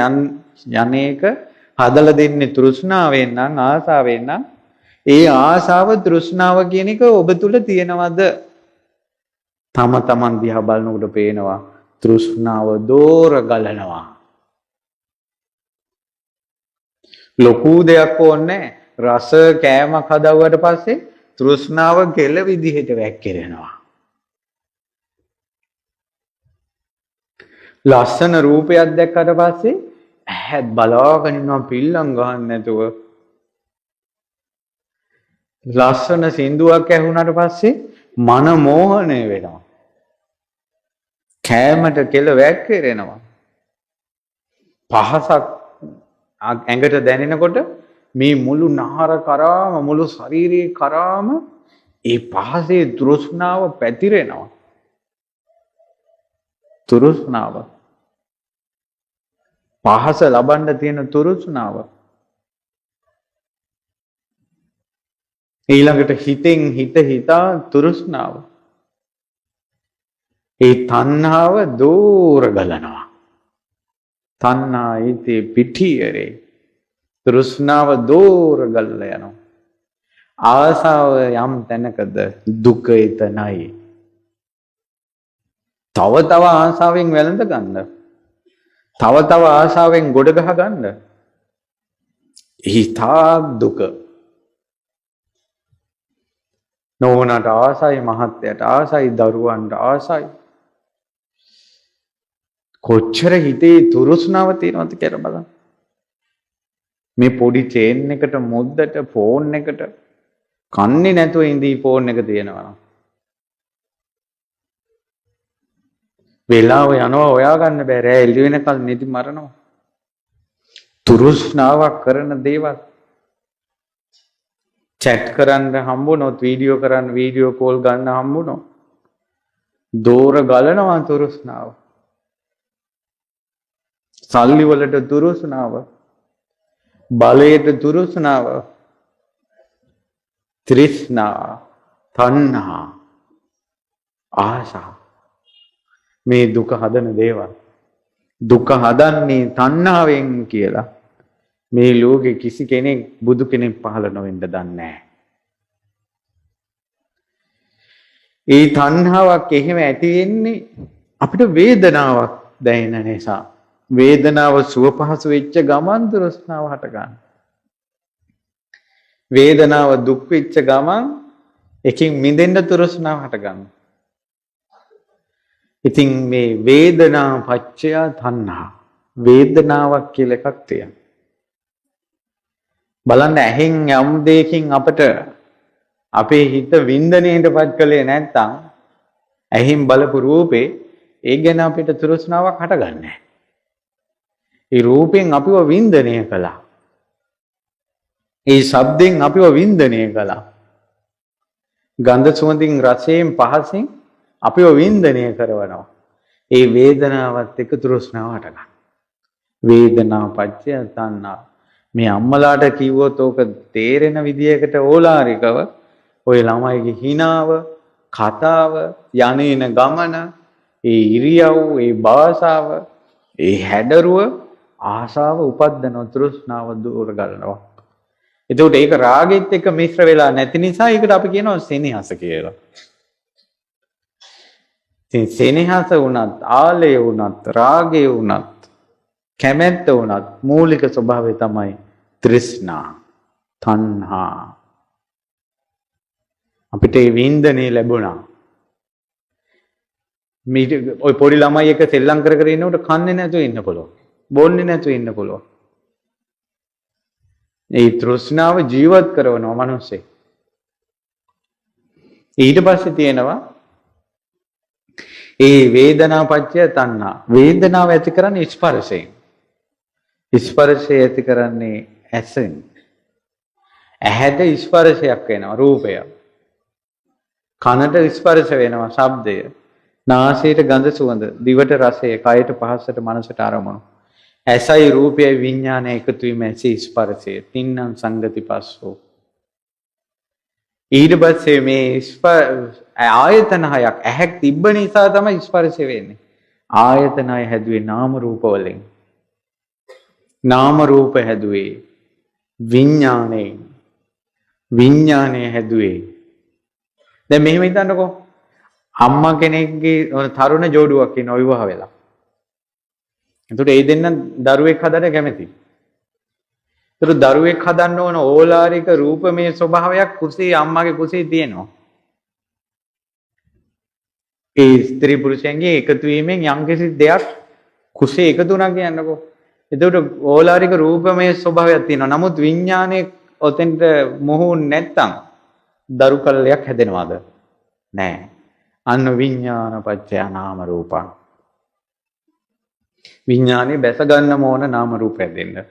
යන්නේක හදලා දෙන්නේ තෘෂ්ණාවෙන් නම් ආසාවෙන් නම් ඒ ආසාව තෘෂ්ණාව කියන එක ඔබ තුල තියෙනවද? තම තමන් දිහා බලනකොට පේනවා තෘෂ්ණාව දෝර ගලනවා. ලොකු දෙයක් ඕනේ රස කෑමක් හදවුවට පස්සේ තෘෂ්ණාව කෙල විදිහට වැක්කිරෙනවා. ලස්සන රූපයක් දැක්කට පස්සේ ඇහත් බලාගෙන ඉන්නවා පිල්ලම් ගන්න නැතුව. ලස්සන සින්දුවක් ඇහුණාට පස්සේ මන මෝහණය වෙනවා. කෑමට කෙල වැක්කිරෙනවා. පහසක් ඇඟට දැනෙනකොට මේ මුළු නහර කරාම මුළු ශරීරයේ කරාම ඒ පහසේ තෘෂ්ණාව පැතිරෙනවා. තෘෂ්ණාව පහස ලබන්න තියෙන තෘෂ්ණාව. ඊළඟට හිතෙන් හිතා තෘෂ්ණාව. ඒ තණ්හාව දూర ගලනවා. තණ්හා ඉතේ පිටියරේ තෘෂ්ණාව දూర ගලලා යනවා. ආසාව යම් තැනකද දුක එතනයි. තව තව ආසාවෙන් වැළඳ ගන්න. තව තව ආසාවෙන් ගොඩ ගහ ගන්න. හිතා දුක. නෝනට ආසයි, මහත්තයට ආසයි, දරුවන්ට ආසයි. කොච්චර හිතේ තෘෂ්ණාව තියෙනවද කියලා බලන්න. මේ පොඩි චේන් එකට මුද්දට ෆෝන් එකට කන්නේ නැතුව ඉඳී ෆෝන් එක තියෙනවා. වෙලාව යනවා හොයා ගන්න බෑ. රෑ එළි වෙනකල් නිදි මරනවා. තෘෂ්ණාවක් කරන දේවල්. චැට් කරන්න හම්බුනොත් වීඩියෝ කරන්න වීඩියෝ කෝල් ගන්න හම්බුනොත් දూర ගලනවා තෘෂ්ණාව. සල්ලි වලට තෘෂ්ණාව. බලයට තෘෂ්ණාව. තෘෂ්ණා, තණ්හා, ආශා මේ දුක හදන දේවල්. දුක හදන්නේ තණ්හාවෙන් කියලා මේ ලෝකේ කිසි කෙනෙක් බුදු කෙනෙක් පහළ නොවෙන්න දන්නේ නැහැ. ඒ තණ්හාවක් එහෙම ඇති වෙන්නේ අපිට වේදනාවක් දැනෙන නිසා. වේදනාව සුව පහසු වෙච්ච ගමන් තෘෂ්ණාව හට ගන්න. වේදනාව දුක් වෙච්ච ගමන් එකකින් මිදෙන්න තෘෂ්ණාව හට ගන්න. ඉතින් මේ වේදනා පච්චය තණ්හා වේදනාවක් කියලා එකක් තියෙනවා. බලන්න ඇහෙන් යම් දෙයකින් අපට අපේ හිත වින්දනයටපත් කළේ නැත්නම් ඇහෙන් බලපු රූපේ ඒ ගැන අපිට තෘෂ්ණාවක් හටගන්නේ නැහැ. ඒ රූපෙන් අපිව වින්දනය කළා. ඒ ශබ්දෙන් අපිව වින්දනය කළා. ගන්ධ සුවඳින් රසයෙන් පහසෙන් අපිව වින්දනය කරනවා. ඒ වේදනාවත් එක්ක තෘෂ්ණාව හටගන්නවා. වේදනා පච්චය තණ්හා. මේ අම්මලාට කිව්වොත් ඕක තේරෙන විදියකට ඕලාරිකව ඔය ළමයිගේ හිනාව, කතාව, යන්නේන ගමන, ඒ ඉරියව්, ඒ භාෂාව, ඒ හැඩරුව ආශාව උපද්දන තෘෂ්ණාව දුර ගන්නවා. එතකොට ඒක රාගෙත් එක්ක මිශ්‍ර වෙලා නැති නිසා ඒකට අපි කියනවා සෙනෙහස කියලා. ඉතින් සෙනෙහස වුණත්, ආලය වුණත්, රාගය වුණත්, කැමැත්ත වුණත් මූලික ස්වභාවය තමයි තෘෂ්ණා, තණ්හා. අපිට ඒ වින්දනේ ලැබුණා. මේ ඔය පොඩි ළමයි එක සෙල්ලම් කර කර ඉන්නකොට කන්නේ නැතුව ඉන්න පුළුවන්. බොන්නේ නැතුව ඉන්න පුළුවන්. ඒ තෘෂ්ණාව ජීවත් කරනවා මිනිස්සේ. ඊට පස්සේ තියෙනවා ඒ වේදනා පත්‍ය තණ්හා. වේදනාව ඇති කරන්නේ ස්පර්ශයෙන්. ස්පර්ශය ඇති කරන්නේ ඇසෙන්. ඇහැට ස්පර්ශයක් වෙනවා රූපය. කනට ස්පර්ශ වෙනවා ශබ්දය. නාසයට ගඳ සුවඳ, දිවට රසය, කයට පහසට, මනසට අරමුණු. ඇසයි රූපයයි විඥානය එකතු වීම ඇසි ස්පර්ශය. තින්නම් සංගති පස්සෝ. ඊට පස්සේ මේ ආයතන හයක් ඇහැක් තිබ්බ නිසා තමයි ස්පර්ශ වෙන්නේ. ආයතන හය හැදුවේ නාම රූප වලින්. නාම රූප හැදුවේ විඥාණයෙන්. විඥාණය හැදුවේ. දැන් මෙහෙම හිතන්නකෝ. අම්මා කෙනෙක්ගේ තරුණ ජෝඩුවක් ඉන්නවා විවාහ වෙලා. එතකොට ඒ දෙන්න දරුවෙක් හදන්න කැමතියි. ඒතර දරුවෙක් හදන්න ඕන ඕලාරික රූපමය ස්වභාවයක් කුසේ අම්මාගේ කුසේ තියෙනවා. ඒ ස්ත්‍රී පුරුෂයන්ගේ එකතු වීමෙන් යම්කිසි දෙයක් කුසේ එකතු වුණා කියන්නකෝ. එතකොට ඕලාරික රූපමය ස්වභාවයක් තියෙනවා. නමුත් විඥානයේ ඔතෙන්ට මොහොන් නැත්තම් දරු කල්ලයක් හැදෙනවද? නැහැ. අන්න විඥාන පත්‍ය නාම රූපං. විඥානේ බැස ගන්න ඕන නාම රූප හැදෙන්න.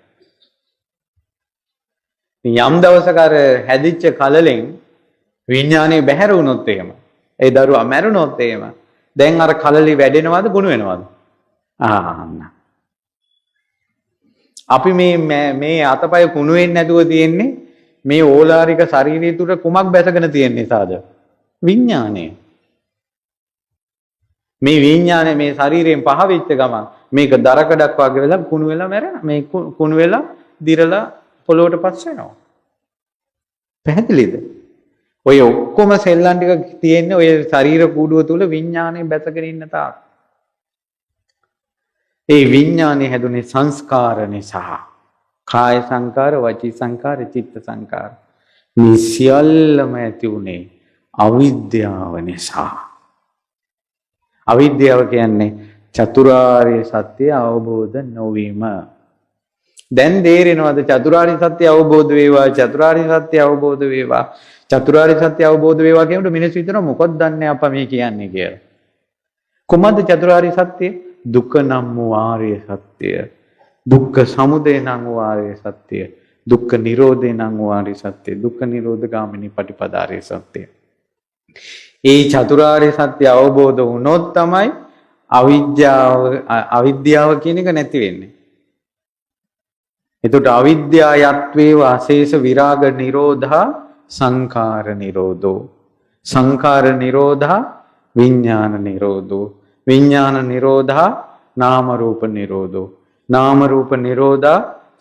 යම් දවසක අර හැදිච්ච කලලෙන් විඥානේ බැහැර වුණොත් එහෙම, ඒ දරුවා මැරුණොත් එහෙම, දැන් අර කලලි වැඩෙනවද ගුණ වෙනවද? ආන්න. අපි මේ අතපය කුණු වෙන්නේ නැතුව තියෙන්නේ මේ ඕලාරික ශරීරය තුර කුමක් බැසගෙන තියෙන නිසාද? විඥානේ. මේ විඥානේ මේ ශරීරයෙන් පහ වෙච්ච ගමන් මේක දරකඩක් වගේ වෙලා කුණු වෙලා මැරෙනවා. මේ කුණු වෙලා දිරලා පොළොවට පස් වෙනවා. පැහැදිලිද? ඔය ඔක්කොම සෙල්ලම් ටික තියෙන්නේ ඔය ශරීර කූඩුව තුල විඥානේ බැසගෙන ඉන්න තාක්. ඒ විඥානේ හැදුනේ සංස්කාර නිසා. කාය සංකාර, වචී සංකාර, චිත්ත සංකාර. මේ සියල්ලම ඇති උනේ අවිද්‍යාව නිසා. අවිද්‍යාව කියන්නේ චතුරාර්ය සත්‍ය අවබෝධ නොවීම. දැන් තේරෙනවද චතුරාර්ය සත්‍ය අවබෝධ වේවා, චතුරාර්ය සත්‍ය අවබෝධ වේවා, චතුරාර්ය සත්‍ය අවබෝධ වේවා කියනකොට මිනිස්සු හිතනවා මොකක්ද දන්නේ අප්පා මේ කියන්නේ කියලා. කොහොමද චතුරාර්ය සත්‍ය? දුක්ඛ නම් වූ ආර්ය සත්‍ය, දුක්ඛ සමුදය නම් වූ ආර්ය සත්‍ය, දුක්ඛ නිරෝධය නම් වූ ආර්ය සත්‍ය, දුක්ඛ නිරෝධ ගාමිනී පටිපදාර්ය සත්‍ය. ඒ චතුරාර්ය සත්‍ය අවබෝධ වුණොත් තමයි අවිද්‍යාව කියන එක නැති වෙන්නේ. එතකොට අවිද්‍යාවත්වේ වාසේස විරාග නිරෝධා සංඛාර නිරෝධෝ, සංඛාර නිරෝධා විඥාන නිරෝධෝ, විඥාන නිරෝධා නාම රූප නිරෝධෝ, නාම රූප නිරෝධා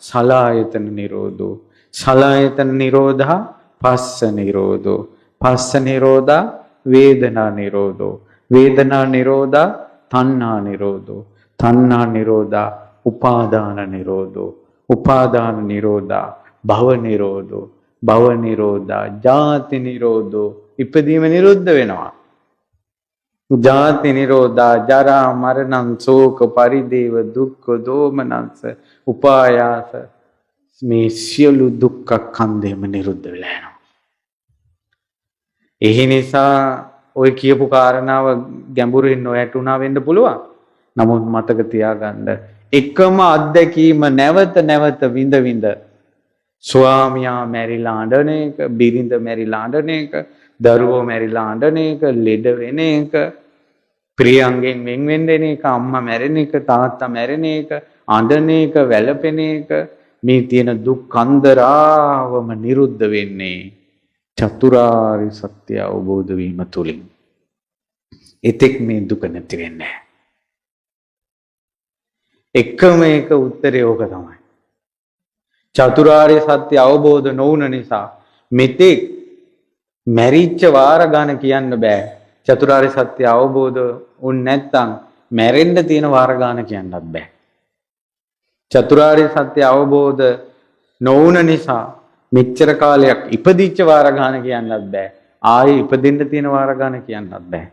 සලආයතන නිරෝධෝ, සලආයතන නිරෝධා පස්ස නිරෝධෝ, පස්ස නිරෝධා වේදනා නිරෝධෝ, වේදනා නිරෝධා තණ්හා නිරෝධෝ, තණ්හා නිරෝධා උපාදාන නිරෝධෝ, උපාදාන නිරෝධා භව නිරෝධෝ, භව නිරෝධා ජාති නිරෝධෝ, ඉපදීම නිරුද්ධ වෙනවා. ජාති නිරෝධා ජරා මරණං ශෝක පරිදේව දුක්ඛ දෝමනංස උපායාස, මේ සියලු දුක්ඛ කන්දේම නිරුද්ධ වෙලා යනවා. ඒ නිසා ඔය කියපු කාරණාව ගැඹුරින් නොයටුණා වෙන්න පුළුවන්. නමුත් මතක තියාගන්න එකම අත්දැකීම නැවත නැවත විඳ විඳ ස්වාමියා මැරිලා අඬන එක, බිරිඳ මැරිලා අඬන එක, දරුවෝ මැරිලා අඬන එක, ලෙඩ වෙන එක, ප්‍රියංගෙන් වෙන් වෙන්න එක, අම්මා මැරෙන එක, තාත්තා මැරෙන එක, අඬන එක, වැළපෙන එක, මේ තියෙන දුක් කන්දරාවම නිරුද්ධ වෙන්නේ චතුරාර්ය සත්‍ය අවබෝධ වීම තුලින්. එතෙක් මේ දුක නැති වෙන්නේ නැහැ. එකම එක උත්තරය ඕක තමයි. චතුරාර්ය සත්‍ය අවබෝධ නොවුන නිසා මෙතෙක් මැරිච්ච වාර ගන්න කියන්න බෑ. චතුරාර්ය සත්‍ය අවබෝධ වුන් නැත්නම් මැරෙන්න තියෙන වාර ගන්න කියන්නත් බෑ. චතුරාර්ය සත්‍ය අවබෝධ නොවුන නිසා මෙච්චර කාලයක් ඉපදිච්ච වාර ගන්න කියන්නත් බෑ. ආයේ ඉපදෙන්න තියෙන වාර ගන්න කියන්නත් බෑ.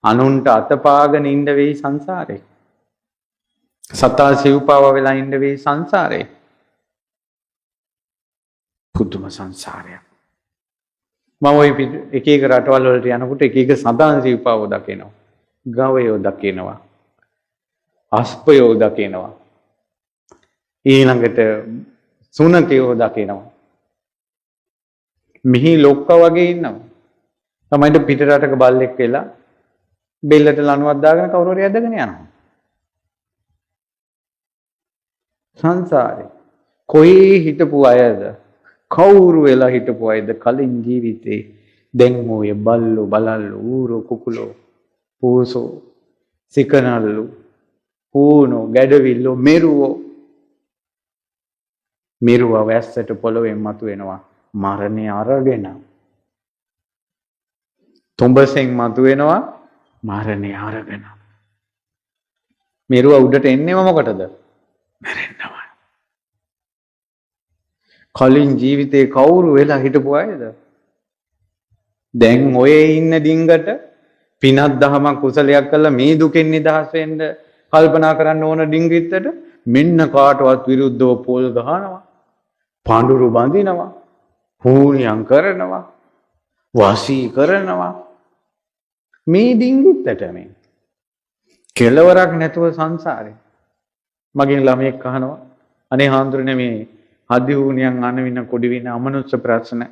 අනුන්ට අතපාගෙන ඉන්න වෙයි සංසාරේ. සතා සිව්පාව වෙලා ඉන්න වෙයි සංසාරේ. පුදුම සංසාරයක්. මම ওই එක එක රටවල් වලට යනකොට එක එක සදාන් සිව්පාව දකිනවා. ගවයෝ දකිනවා. අස්පයෝ දකිනවා. ඊළඟට සුනකයෝ දකිනවා. මිහි ලොක්ක වගේ ඉන්නවා. තමයිට පිට රටක බල්ලෙක් වෙලා බෙල්ලට ලණුවක් දාගෙන කවුරු හරි ඇදගෙන යනවා. සංසාරේ කොයි හිටපු අයද කවුරු වෙලා හිටපු අයද කලින් ජීවිතේ දැන් ඔය බල්ලෝ බලල්ලෝ ඌරෝ කුකුලෝ පූසෝ සිකනල්ලෝ ඌනෝ ගැඩවිල්ලෝ මෙරුව වැස්සට පොළොවෙන් මතුවෙනවා මරණය අරගෙන. තුඹසෙන් මතුවෙනවා මරණය අරගෙන. මෙරුව උඩට එන්නේම මොකටද? මැරෙන්නම. කලින් ජීවිතේ කවුරු වෙලා හිටපු අයද? දැන් ඔය ඉන්න ඩිංගට පිනක් දහමක් කුසලයක් කළා මේ දුකෙන් නිදහස් වෙන්න කල්පනා කරන්න ඕන ඩිංගිත්තට මෙන්න කාටවත් විරුද්ධව පොල් ගහනවා, පාඬුරු බඳිනවා, පූර්ණියම් කරනවා, වාසී කරනවා. මේ ඩිංගිත්තට මේ කෙලවරක් නැතුව සංසාරේ. මගෙන් ළමයෙක් අහනවා අනේ හාමුදුරනේ මේ අධිහූනියන් අනවින කොඩි වින අමනුෂ්‍ය ප්‍රශ්න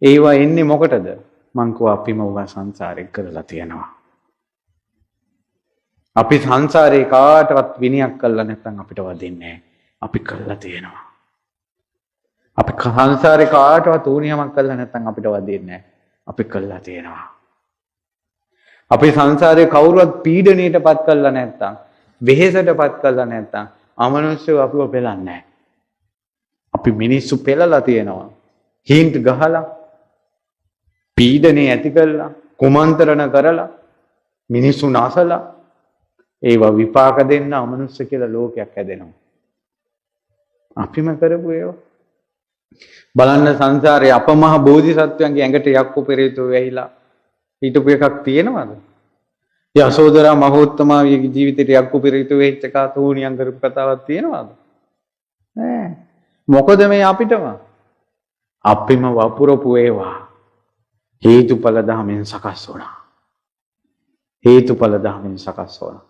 ඒවා එන්නේ මොකටද? මං කෝ අපිම උගා සංසාරේ කරලා තියෙනවා. අපි සංසාරේ කාටවත් විනයක් කළා නැත්නම් අපිට වදින්නේ අපි කරලා තියෙනවා. අපි සංසාරේ කාටවත් ඌනියමක් කළා නැත්නම් අපිට වදින්නේ අපි කරලා තියෙනවා. අපි සංසාරේ කවුරුවත් පීඩණයටපත් කළා නැත්නම් වෙහෙසටපත් කළා නැත්නම් අමනුෂ්‍යව අපිව පෙලන්නේ නැහැ. අපි මිනිස්සු පෙළලා තියෙනවා. හින්ට් ගහලා පීඩනේ ඇති කළා කුමන්ත්‍රණ කරලා මිනිස්සු නැසලා ඒවා විපාක දෙන්න අමනුෂ්‍ය කියලා ලෝකයක් හැදෙනවා. අපිම කරපු ඒවා බලන්න සංසාරේ අපමහ බෝධිසත්වයන්ගේ ඇඟට යක්කු පෙරේතෝ වෙහිලා හිටපු එකක් තියෙනවද? යසෝදරා මහෝත්තමාවියගේ ජීවිතේට යක්කු පෙරේතෝ වෙච්ච කාතෝණියන් කරපු කතාවක් තියෙනවද? නෑ. මොකද මේ අපිටම අපිම වපුරපු ඒවා හේතුඵල ධමයෙන් සකස් වුණා. හේතුඵල ධමයෙන් සකස් වුණා.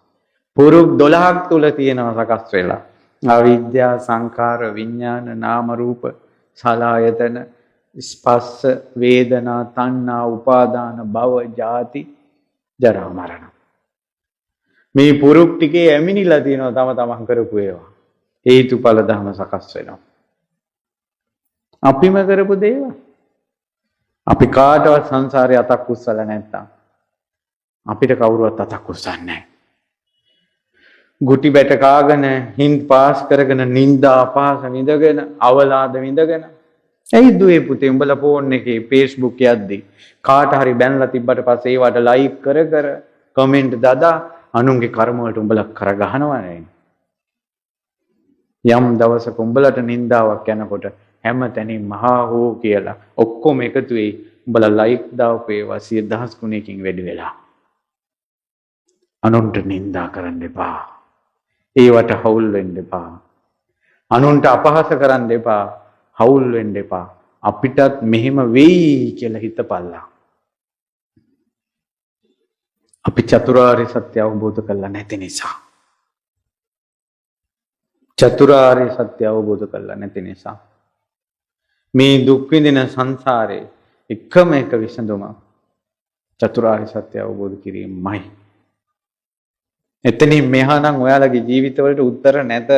පුරුක් 12ක් තුල තියෙනවා සකස් වෙලා. අවිද්‍යා, සංඛාර, විඥාන, නාම රූප, සලආයතන, ස්පස්ස, වේදනා, තණ්හා, උපාදාන, භව, ජාති, ජරා, මරණ. මේ පුරුක් ටිකේ ඇමිනිලා තියෙනවා තම තමන් කරපු ඒවා. හේතුඵල ධම සකස් වෙනවා. අපිම කරපු දේවල්. අපි කාටවත් සංසාරේ අතක් උස්සලා නැත්තම් අපිට කවුරුවත් අතක් උස්සන්නේ නැහැ. ගුටි බැට කාගෙන හින්ද් පාස් කරගෙන නිന്ദා අපහාස විඳගෙන අවලාද විඳගෙන ඇයි දුවේ පුතේ උඹලා ෆෝන් එකේ Facebook යද්දි කාට හරි බැනලා තිබ්බට පස්සේ ඒවට ලයික් කර කර කමෙන්ට් දාදා අනුන්ගේ කර්ම වලට උඹලා කර ගහනවා නේ. යම් දවසක උඹලට නිന്ദාවක් යනකොට හැම තැනින් මහා හෝ කියලා ඔක්කොම එකතු වෙයි උඹලා ලයික් දාපු ඒවා 10000 ගුණයකින් වැඩි වෙලා. අනුන්ට නිന്ദා කරන්න එපා. ඒවට හවුල් වෙන්න එපා. අනුන්ට අපහාස කරන්න එපා. හවුල් වෙන්න එපා. අපිටත් මෙහෙම වෙයි කියලා හිතපල්ලා. අපි චතුරාර්ය සත්‍ය අවබෝධ කරලා නැති නිසා. චතුරාර්ය සත්‍ය අවබෝධ කරලා නැති නිසා. මේ දුක් විඳින සංසාරේ එකම එක විසඳුම චතුරාර්ය සත්‍ය අවබෝධ කිරීමයි. එතනින් මෙහා නම් ඔයාලගේ ජීවිතවලට උත්තර නැත.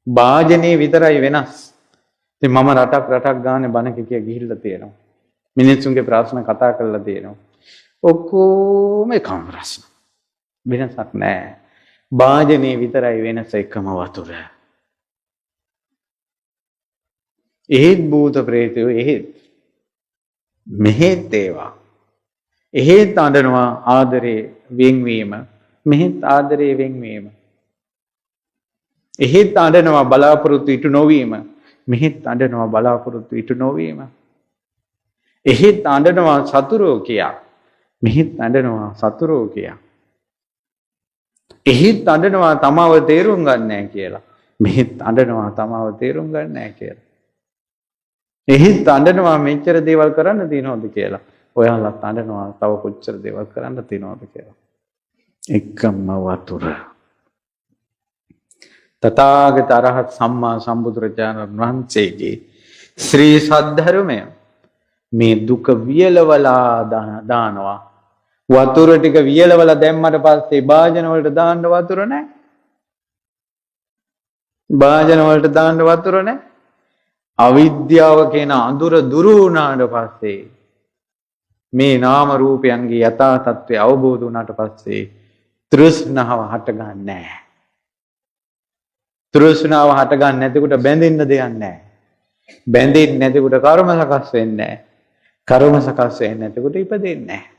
වාජනේ විතරයි වෙනස්. ඉතින් මම රටක් ගානේ බණ කිය ගිහිල්ලා තියෙනවා. මිනිස්සුන්ගේ ප්‍රශ්න කතා කරලා තියෙනවා. ඔක්කොම එකම ප්‍රශ්න. වෙනසක් නැහැ. වාජනේ විතරයි වෙනස එකම වතුර. එහෙත් භූත ප්‍රේතයෝ එහෙත් මෙහෙත් ඒවා එහෙත් අඬනවා ආදරේ වෙන්වීම මෙහෙත් ආදරේ වෙන්වීම එහෙත් අඬනවා බලාපොරොත්තු ඉටු නොවීම මෙහෙත් අඬනවා බලාපොරොත්තු ඉටු නොවීම එහෙත් අඬනවා සතුරෝ කියා මෙහෙත් අඬනවා සතුරෝ කියා එහෙත් අඬනවා තමාව තේරුම් ගන්න නැහැ කියලා මෙහෙත් අඬනවා තමාව තේරුම් ගන්න නැහැ කියලා එහෙත් අඬනවා මෙච්චර දේවල් කරන්න තියනවද කියලා. ඔයාලත් අඬනවා තව කොච්චර දේවල් කරන්න තියනවද කියලා. එකම වතුර. තථාගත අරහත් සම්මා සම්බුදුරජාණන් වහන්සේගේ ශ්‍රී සද්ධර්මය මේ දුක වියලවලා දානවා. වතුර ටික වියලවලා දැම්මට පස්සේ භාජන වලට දාන්න වතුර නැහැ. භාජන වලට දාන්න වතුර නැහැ. අවිද්‍යාව කියන අඳුර දුරු වුණාට පස්සේ මේ නාම රූපයන්ගේ යථා තත්ත්වය අවබෝධ වුණාට පස්සේ තෘෂ්ණාව හටගන්නේ නැහැ. තෘෂ්ණාව හටගන්නේ නැතිකොට බැඳෙන්න දෙයක් නැහැ. බැඳෙන්නේ නැතිකොට කර්ම සකස් වෙන්නේ නැහැ. කර්ම සකස් වෙන්නේ නැතිකොට ඉපදෙන්නේ නැහැ.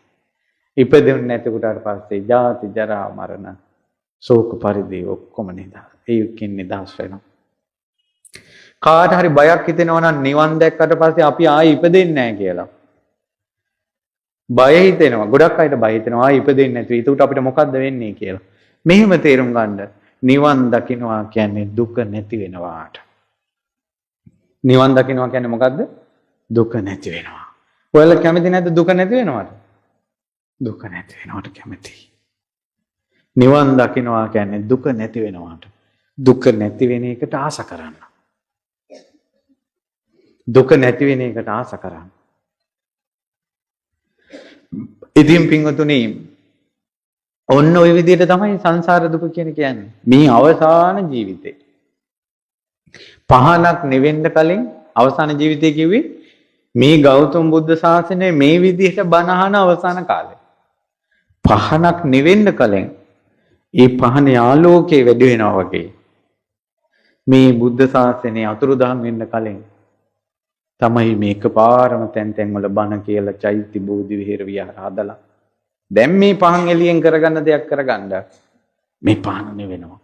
ඉපදෙන්නේ නැතිකොට ඊට පස්සේ ජාති ජරා මරණ ශෝක පරිදේ ඔක්කොම නිදහස්. ඒකකින් නිදහස් වෙනවා. කාට හරි බයක් හිතෙනවා නම් නිවන් දැක්කට පස්සේ අපි ආයෙ ඉපදෙන්නේ නැහැ කියලා. බය හිතෙනවා. ගොඩක් අයට බය හිතෙනවා ආයෙ ඉපදෙන්නේ නැතුව. ඒකට අපිට මොකද්ද වෙන්නේ කියලා. මෙහෙම තේරුම් ගන්න. නිවන් දකින්නවා කියන්නේ දුක නැති වෙනවාට. නිවන් දකින්නවා කියන්නේ මොකද්ද? දුක නැති වෙනවා. ඔයාලා කැමති නැද්ද දුක නැති වෙනවට? දුක නැති වෙනවට කැමති. නිවන් දකින්නවා කියන්නේ දුක නැති වෙනවට. දුක නැති වෙන එකට ආස කරන්න. දුක නැති වෙන එකට ආස කරන්න. ඉතින් පින්වතුනි ඔන්න ඔය විදිහට තමයි සංසාර දුක කියන්නේ. මේ අවසාන ජීවිතේ. පහනක් නෙවෙන්න කලින් අවසාන ජීවිතය කිව්වේ මේ ගෞතම බුද්ධ ශාසනය මේ විදිහට බණ අහන අවසාන කාලේ. පහනක් නෙවෙන්න කලින් ඒ පහනේ ආලෝකයේ වැඩි වෙනවා වගේ. මේ බුද්ධ ශාසනය අතුරුදහන් වෙන්න කලින් තමයි මේක පාරම තැන් වල බණ කියලා චෛත්‍ය බෝධි විහෙර විහාර හදලා. දැන් මේ පහන් එළියෙන් කරගන්න දෙයක් කරගන්න මේ පහන නෙවෙනවා.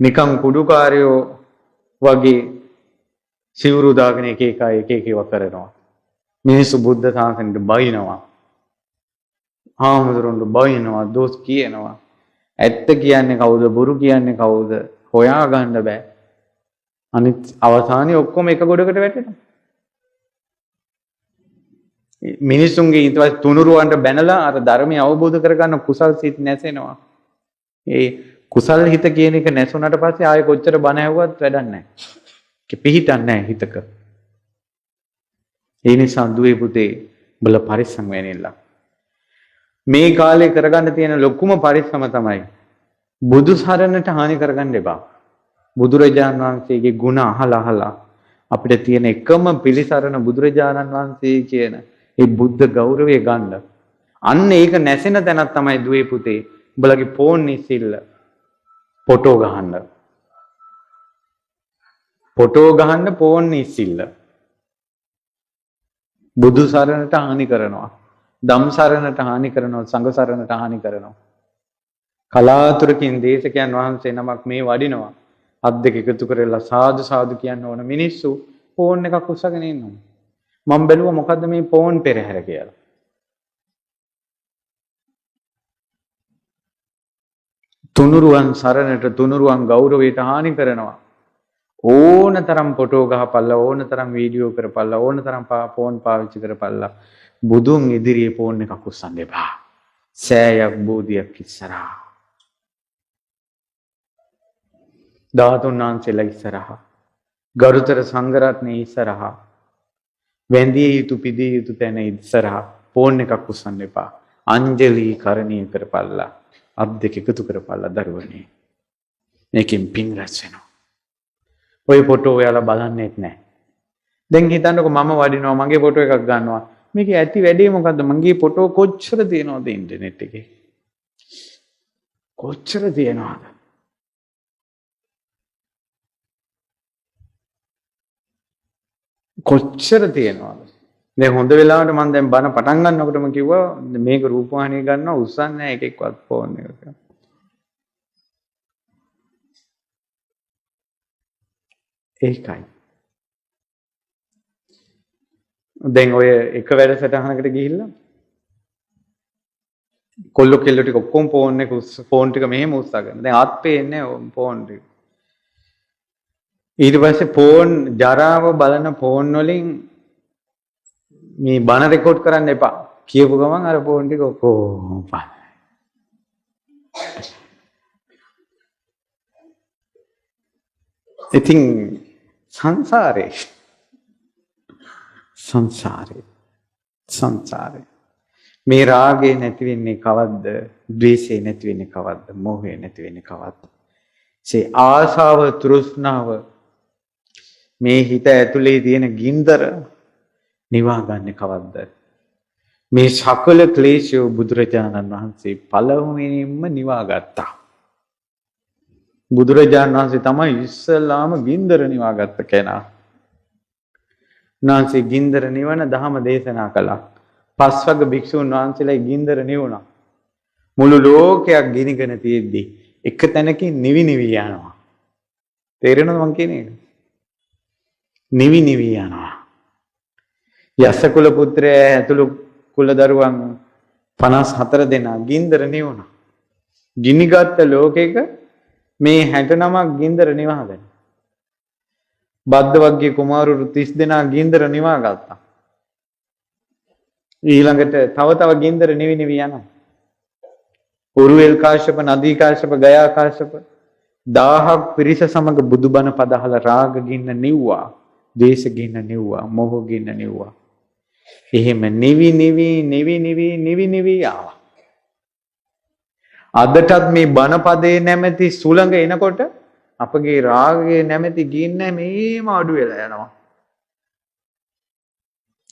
නිකම් කුඩුකාරයෝ වගේ සිවුරු දාගෙන එක එකව කරනවා. මිනිස්සු බුද්ධ ශාසනයට බයිනවා. ආමුදුරුන්ට බයිනවා, දොස් කියනවා. ඇත්ත කියන්නේ කවුද, බොරු කියන්නේ කවුද හොයා ගන්න බෑ. අනිත් අවසානයේ ඔක්කොම එක ගොඩකට වැටෙනවා. මිනිසුන්ගේ ඊට පස්සේ තුනුරුවන්ට බැනලා අර ධර්මය අවබෝධ කරගන්න කුසල් සිත් නැසෙනවා. ඒ කුසල් හිත කියන එක නැසුණාට පස්සේ ආයෙ කොච්චර බණ ඇහුවත් වැඩක් නැහැ. පිහිටන්නේ නැහැ හිතක. ඒ නිසා දුවේ පුතේ බල පරිස්සම් වෙන්නilla. මේ කාලේ කරගන්න තියෙන ලොකුම පරිස්සම තමයි බුදු සරණට හානි කරගන්න එපා. බුදුරජාණන් වහන්සේගේ ගුණ අහලා අපිට තියෙන එකම පිළිසරණ බුදුරජාණන් වහන්සේ කියන ඒ බුද්ධ ගෞරවය ගන්න. අන්න ඒක නැසෙන තැනක් තමයි දුවේ පුතේ උඹලගේ ෆෝන් ඉසිල්ල ෆොටෝ ගහන්න. ෆොටෝ ගහන්න ෆෝන් ඉසිල්ල. බුදු සරණට හානි කරනවා. ධම් සරණට හානි කරනවා. සංඝ සරණට හානි කරනවා. කලාතුරකින් දේශකයන් වහන්සේ නමක් මේ වඩිනවා. අත් දෙක එකතු කරලා සාදු සාදු කියන්න ඕන මිනිස්සු ෆෝන් එකක් උස්සගෙන ඉන්නවා. මම බැලුවා මොකද්ද මේ ෆෝන් පෙරහැර කියලා. තුනුරුවන් සරණට තුනුරුවන් ගෞරවයට හානි කරනවා. ඕනතරම් ෆොටෝ ගහපල්ලා ඕනතරම් වීඩියෝ කරපල්ලා ඕනතරම් ෆෝන් පාවිච්චි කරපල්ලා බුදුන් ඉදිරියේ ෆෝන් එකක් උස්සන්න එපා. සෑයක් බෝධියක් ඉස්සරහා. ධාතුන් වහන්සේලා ඉස්සරහා. ගරුතර සංඝරත්නයේ ඉස්සරහා. වැඳිය යුතු පිදිය යුතු තැන ඉස්සරහා ෆෝන් එකක් උස්සන්න එපා. අංජලි කරණීය කරපල්ලා. අත් දෙක එකතු කරපල්ලා දරුවනේ. මේකෙන් පින් රැස් වෙනවා. ඔය ෆොටෝ ඔයාලා බලන්නෙත් නැහැ. දැන් හිතන්නකො මම වඩිනවා මගේ ෆොටෝ එකක් ගන්නවා. මේකේ ඇති වැඩේ මොකද්ද? මගේ ෆොටෝ කොච්චර තියෙනවද ඉන්ටර්නෙට් එකේ? කොච්චර තියෙනවද? කොච්චර තියෙනවද? දැන් හොඳ වෙලාවට මම දැන් බන පටන් ගන්නකොටම කිව්වා මේක රූපවාහිනිය ගන්නවා උස්සන්නේ නැහැ එකෙක්වත් ෆෝන් එක. ඒකයි. දැන් ඔය එක වැඩසටහනකට ගිහිල්ලා කොල්ල කෙල්ල ටික ඔක්කොම ෆෝන් ටික මෙහෙම උස්සගෙන. දැන් ආත් පේන්නේ ෆෝන් ටික. ඊට පස්සේ ෆෝන් ජරාව බලන ෆෝන් වලින් මේ බණ රෙකෝඩ් කරන්න එපා. කියපු ගමන් අර ෆෝන් ටික ඔක්කොම පාන. ඉතින් සංසාරේ සංසාරේ. මේ රාගේ නැති වෙන්නේ කවද්ද? ද්වේෂේ නැති වෙන්නේ කවද්ද? මෝහය නැති වෙන්නේ කවද්ද? ඒ ආශාව, තෘෂ්ණාව මේ හිත ඇතුලේ තියෙන ගින්දර නිවා ගන්න කවද්ද? මේ සකල ක්ලේශය බුදුරජාණන් වහන්සේ පළමුවෙනින්ම නිවා ගත්තා. බුදුරජාණන් වහන්සේ තමයි ඉස්සලාම ගින්දර නිවා ගත්ත කෙනා. උන්වහන්සේ ගින්දර නිවන දහම දේශනා කළා. පස්වග භික්ෂුන් වහන්සේලා ගින්දර නිවුණා. මුළු ලෝකයක් ගිනිගෙන තියෙද්දි එක තැනකින් නිවි යනවා. තේරෙනවද මං කියන්නේ? නිවි යනවා. යසකුල පුත්‍රයා ඇතුළු කුල දරුවන් 54 දෙනා ගින්දර නිවුණා. ගිනිගත් ලෝකෙක මේ 69ක් ගින්දර නිවාගෙන. බද්දවග්ගිය කුමාරවරු 30 දෙනා ගින්දර නිවා ගත්තා. ඊළඟට තව ගින්දර නිවි යනවා. උරුවෙල් කාශ්‍යප, නදී කාශ්‍යප, ගයා කාශ්‍යප 1000ක් පිරිස සමග බුදුබණ පදහල රාග ගින්න නිව්වා, ද්වේෂ ගින්න නිව්වා, මෝහ ගින්න නිව්වා. එහෙම නිවි ආවා. අදටත් මේ බණ පදේ නැමැති සුළඟ එනකොට අපගේ රාගයේ නැමැති ගින්න මේම අඩු වෙලා යනවා.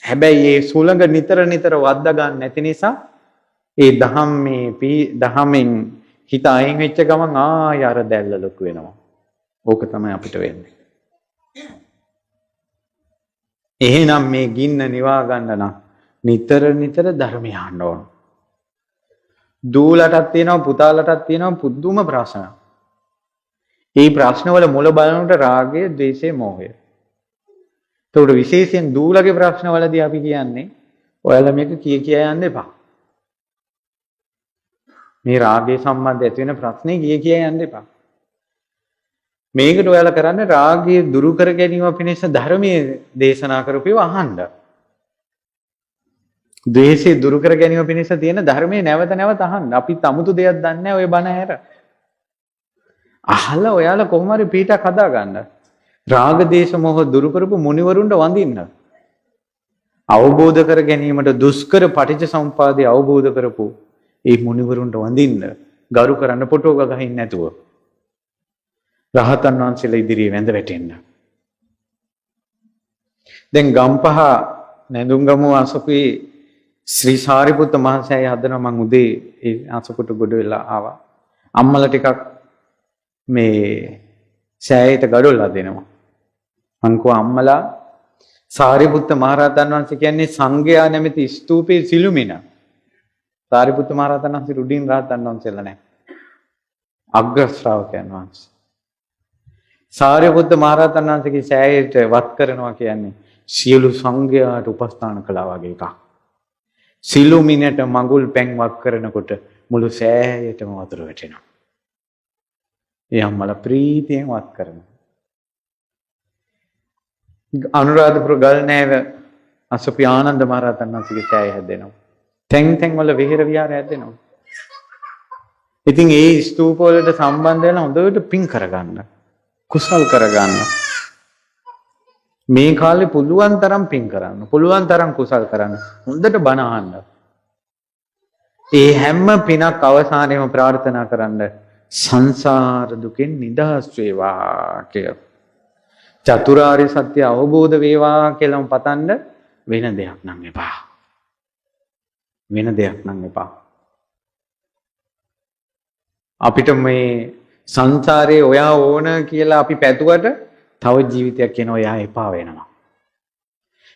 හැබැයි මේ සුළඟ නිතර වද්දා ගන්න නැති නිසා ඒ දහමෙන් හිත අයින් වෙච්ච ගමන් ආය අර දැල්ල ලොකු වෙනවා. ඕක තමයි අපිට වෙන්නේ. එහෙනම් මේ ගින්න නිවා ගන්න නම් නිතර ධර්මය අහන්න ඕන. දූලටත් තියෙනවා, පුතාලටත් තියෙනවා පුදුම ප්‍රශ්න. මේ ප්‍රශ්නවල මුල බලනකොට රාගය, ද්වේෂය, මෝහය. ඒකට විශේෂයෙන් දූලගේ ප්‍රශ්නවලදී අපි කියන්නේ ඔයාලා මේක කිය යන්න එපා. මේ රාගය සම්බන්ධ ඇති වෙන ප්‍රශ්නේ කිය යන්න එපා. මේකට ඔයාලා කරන්නේ රාගය දුරු කර ගැනීම පිණිස ධර්මයේ දේශනා කරපේව අහන්න. ද්වේෂය දුරු කර ගැනීම පිණිස තියෙන ධර්මයේ නැවත අහන්න. අපි 아무තු දෙයක් දන්නේ නැහැ ඔය බණ හැර. අහලා ඔයාලා කොහොම හරි පීඩක් හදා ගන්න. රාග දේශ මොහ දුරු කරපු මුනිවරුන්ට වඳින්න. අවබෝධ කර ගැනීමට දුෂ්කර පටිච්චසමුපාදය අවබෝධ කරපු ඒ මුනිවරුන්ට වඳින්න. ගරු කරන්න ෆොටෝ ගහින්න නැතුව. රහතන් වහන්සේලා ඉදිරියේ වැඳ වැටෙන්න. දැන් ගම්පහ නැඳුම්ගම අසපුවේ ශ්‍රී සාරිපුත්ත මහසෑය හදනවා. මං උදේ ඒ අසපුට ගොඩ වෙලා ආවා. අම්මලා ටිකක් මේ සෑයට ගඩොල්ලා දෙනවා. මං කෝ අම්මලා සාරිපුත්ත මහරහතන් වහන්සේ කියන්නේ සංඝයා නැමැති ස්තූපේ සිළුමිණ. සාරිපුත්ත මහරහතන් වහන්සේ රුඩින් රහතන් වහන්සේලා නැහැ. අග්‍ර ශ්‍රාවකයන් වහන්සේ. සාරිපුත්ත මහරහතන් වහන්සේගේ සෑයට වත් කරනවා කියන්නේ සියලු සංඝයාට උපස්ථාන කළා වගේ එකක්. සිළුමිණට මඟුල් පැන් වක් කරනකොට මුළු සෑයටම වතුර වැටෙනවා. ඒ අම්මලා ප්‍රීතියෙන් වත් කරනවා. අනුරාධපුර ගල්නෑව අසපි ආනන්ද මහරහතන් වහන්සේගේ සෑය හැදෙනවා. තැන් වල විහෙර විහාර හැදෙනවා. ඉතින් ඒ ස්තූප වලට සම්බන්ධ වෙලා හොඳට පින් කරගන්න. කුසල් කරගන්න. මේ කාලේ පුළුවන් තරම් පින් කරන්න. පුළුවන් තරම් කුසල් කරන්න. හොඳට බණ අහන්න. ඒ හැම පිනක් අවසානයේම ප්‍රාර්ථනා කරන්න සංසාර දුකෙන් නිදහස් වේවා කියලා. චතුරාර්ය සත්‍ය අවබෝධ වේවා කියලාම පතන්න. වෙන දෙයක් නම් එපා. වෙන දෙයක් නම් එපා. අපිට මේ සංසාරේ ඔයා ඕන කියලා අපි පැතුවට තව ජීවිතයක් එන ඔයා එපා වෙනවා.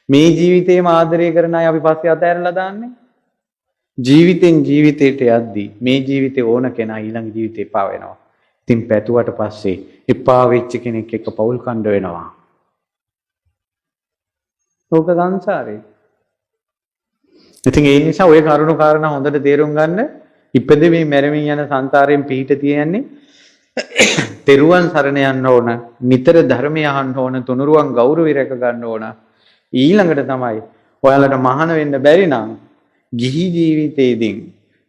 මේ ජීවිතේම ආදරය කරන අය අපි පස්සේ අතහැරලා දාන්නේ. ජීවිතෙන් ජීවිතයට යද්දී මේ ජීවිතේ ඕන කෙනා ඊළඟ ජීවිතේ එපා වෙනවා. ඉතින් පැතුවට පස්සේ එපා වෙච්ච කෙනෙක් එක්ක පවුල් කණ්ඩ වෙනවා. ඕක සංසාරේ. ඉතින් ඒ නිසා ඔය කරුණු කාරණා හොඳට තේරුම් ගන්න. ඉපදෙමින් මැරෙමින් යන සංසාරයෙන් පිහිට තියෙන්නේ තෙරුවන් සරණ යන්න ඕන, නිතර ධර්මය අහන්න ඕන, තුනුරුවන් ගෞරවය රැක ගන්න ඕන. ඊළඟට තමයි ඔයාලට මහාන වෙන්න බැරි නම් ගිහි ජීවිතේදී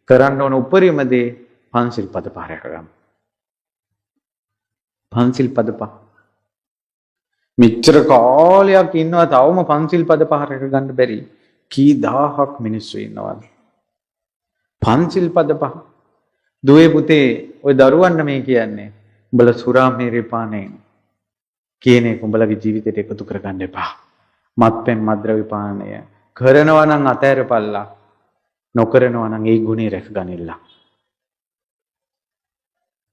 කරන්න ඕන උපරිම දේ පන්සිල් පද පහ රැක ගන්න. පන්සිල් පද පහ. මෙච්චර කාලයක් ඉන්නවා තවම පන්සිල් පද පහරක ගන්න බැරි. කී දහහක් මිනිස්සු ඉන්නවද? පන්සිල් පද පහ. දුවේ පුතේ ඔය දරුවන්න මේ කියන්නේ උඹලා සුරා මේරේ පානේ කියන එක උඹලගේ ජීවිතයට එකතු කරගන්න එපා. මත්පැන් මද්ද්‍රව්‍ය පානය කරනවා නම් අතහැරපල්ලා. නොකරනවා නම් ඒ ගුණේ රැකගනින්න.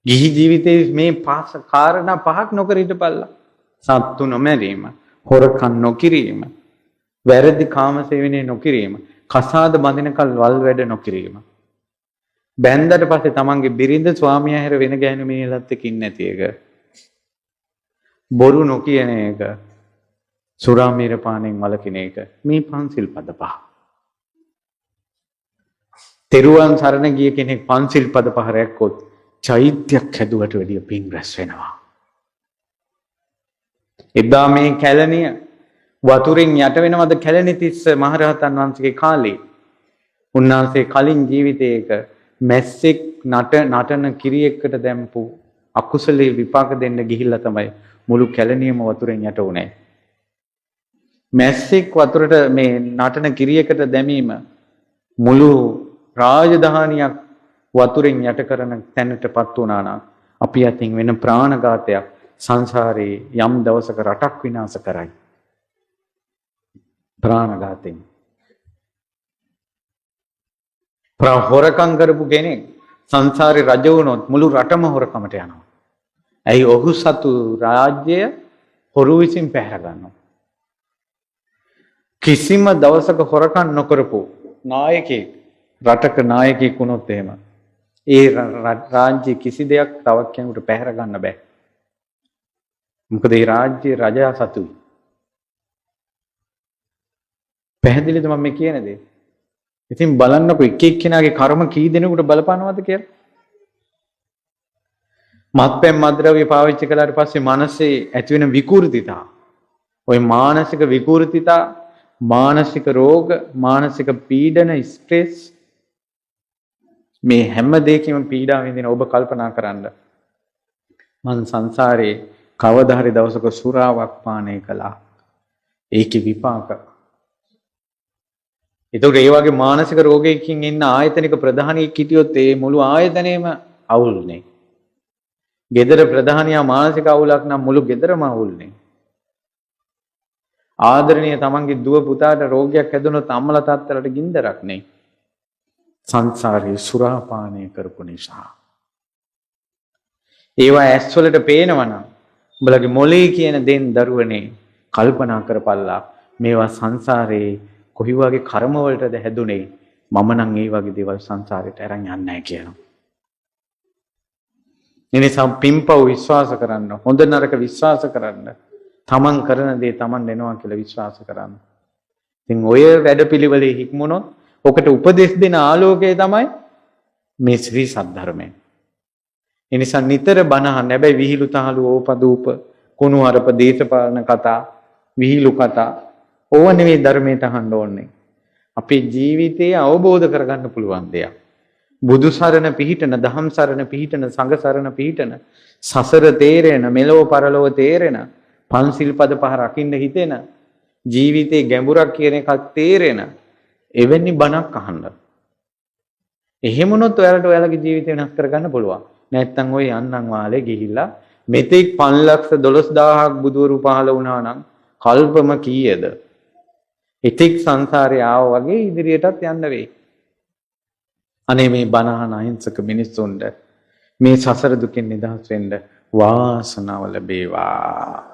ගිහි ජීවිතේ මේ පාස කාරණා පහක් නොකර හිටපල්ලා. සත්තු නොමැරීම, හොරකම් නොකිරීම, වැරදි කාමසේවනයේ නොකිරීම, කසාද බඳිනකල් වල් වැඩ නොකිරීම. බැන්දට පස්සේ තමන්ගේ බිරිඳ ස්වාමියා හැර වෙන ගෑනු මිනිහලත් එක්ක ඉන්නේ නැති එක. බොරු නොකියන එක. සුරාමීර පානෙන් වළකින එක. මේ පන්සිල් පද පහ. තෙරුවන් සරණ ගිය කෙනෙක් පන්සිල් පද පහ රැක්කොත් චෛත්‍යයක් හැදුවට වැඩිය පින් රැස් වෙනවා. එදා මේ කැලණිය වතුරෙන් යට වෙනවද කැලණි තිස්ස මහරහතන් වහන්සේගේ කාලේ. උන්වහන්සේ කලින් ජීවිතයක මැස්සෙක් නටන කිරියෙක්කට දැම්පු අකුසලයේ විපාක දෙන්න ගිහිල්ලා තමයි මුළු කැලණියම වතුරෙන් යට වුණේ. මැස්සෙක් වතුරට මේ නටන කිරියකට දැමීම මුළු රාජධානියක් වතුරෙන් යට කරන තැනටපත් වුණා නම් අපි අතින් වෙන ප්‍රාණඝාතයක් සංසාරේ යම් දවසක රටක් විනාශ කරයි. ප්‍රාණඝාතයෙන්. හොරකම් කරපු කෙනෙක් සංසාරේ රජ වුණොත් මුළු රටම හොරකමට යනවා. ඇයි ඔහු සතු රාජ්‍යය හොරු විසින් පැහැර ගන්නවා. කිසිම දවසක හොරකම් නොකරපු නායකයෙක් රටක නායකයෙක් වුණොත් එහෙම ඒ රාජ්‍ය කිසි දෙයක් තවත් කෙනෙකුට පැහැර ගන්න බෑ. මොකද ඒ රාජ්‍ය රජා සතුයි. පැහැදිලිද මම මේ කියන දේ? ඉතින් බලන්නකො එක එක්කෙනාගේ කර්ම කී දෙනෙකුට බලපානවද කියලා. මත්පැන් මද්ද්‍රව්‍ය පාවිච්චි කළාට පස්සේ මනසේ ඇති වෙන විකෘතිතා. ওই මානසික විකෘතිතා, මානසික රෝග, මානසික පීඩන, ස්ට්‍රෙස් මේ හැම දෙයකම පීඩා විඳින ඔබ කල්පනා කරන්න. මං සංසාරේ කවදා හරි දවසක සුරාවක් පානය කළා. ඒකේ විපාක. ඒතකොට ඒ වගේ මානසික රෝගයකින් ඉන්න ආයතනික ප්‍රධානියෙක් හිටියොත් ඒ මුළු ආයතනයේම අවුල්නේ. gedara ප්‍රධානියා මානසික අවුලක් නම් මුළු gedarම අවුල්නේ. ආදරණීය තමන්ගේ දුව පුතාට රෝගයක් හැදුනොත් අම්මලා තාත්තලාට ගින්දරක් නේ. සංසාරේ සුරාපානය කරපු නිසා. ඒවා ඇස් වලට පේනවනම් උඹලගේ මොලේ කියන දෙන් දරුවනේ කල්පනා කරපල්ලා මේවා සංසාරේ කොයි වගේ කර්ම වලටද හැදුනේ මම නම් ඒ වගේ දේවල් සංසාරේට අරන් යන්නේ නැහැ කියනවා. එනිසා පින්පව් විශ්වාස කරන්න, හොඳ නරක විශ්වාස කරන්න, තමන් කරන දේ තමන් වෙනවා කියලා විශ්වාස කරන්න. ඉතින් ඔය වැඩපිළිවෙලේ හික්මුණොත් ඔකට උපදෙස් දෙන ආලෝකය තමයි මේ ශ්‍රී සද්ධර්මය. ඒ නිසා නිතර බණ අහන්න. හැබැයි විහිළු තහළු ඕපදූප කුණු අරප දේශපාලන කතා, විහිළු කතා ඕව නෙවෙයි ධර්මයට අහන්න ඕනේ. අපේ ජීවිතය අවබෝධ කරගන්න පුළුවන් දෙයක්. බුදු සරණ පිහිටන, දහම් සරණ පිහිටන, සංඝ සරණ පිහිටන, සසර තේරෙන, මෙලොව පරලොව තේරෙන, පන්සිල් පද පහ රකින්න හිතෙන, ජීවිතේ ගැඹුරක් කියන එකක් තේරෙන එවැනි බණක් අහන්න. එහෙම වුණොත් ඔයාලගේ ජීවිතය වෙනස් කරගන්න පුළුවන්. නැත්තම් ඔය යන්නම් වාලේ ගිහිල්ලා මෙතෙක් 5,12,000ක් බුදුවරු පහළ වුණා නම් කල්පම කීයද? ඉතික් සංසාරේ ආව වගේ ඉදිරියටත් යන්න වෙයි. අනේ මේ බණහන අහිංසක මිනිස්සුන්ට මේ සසර දුකින් නිදහස් වෙන්න වාසනාව ලැබේවා.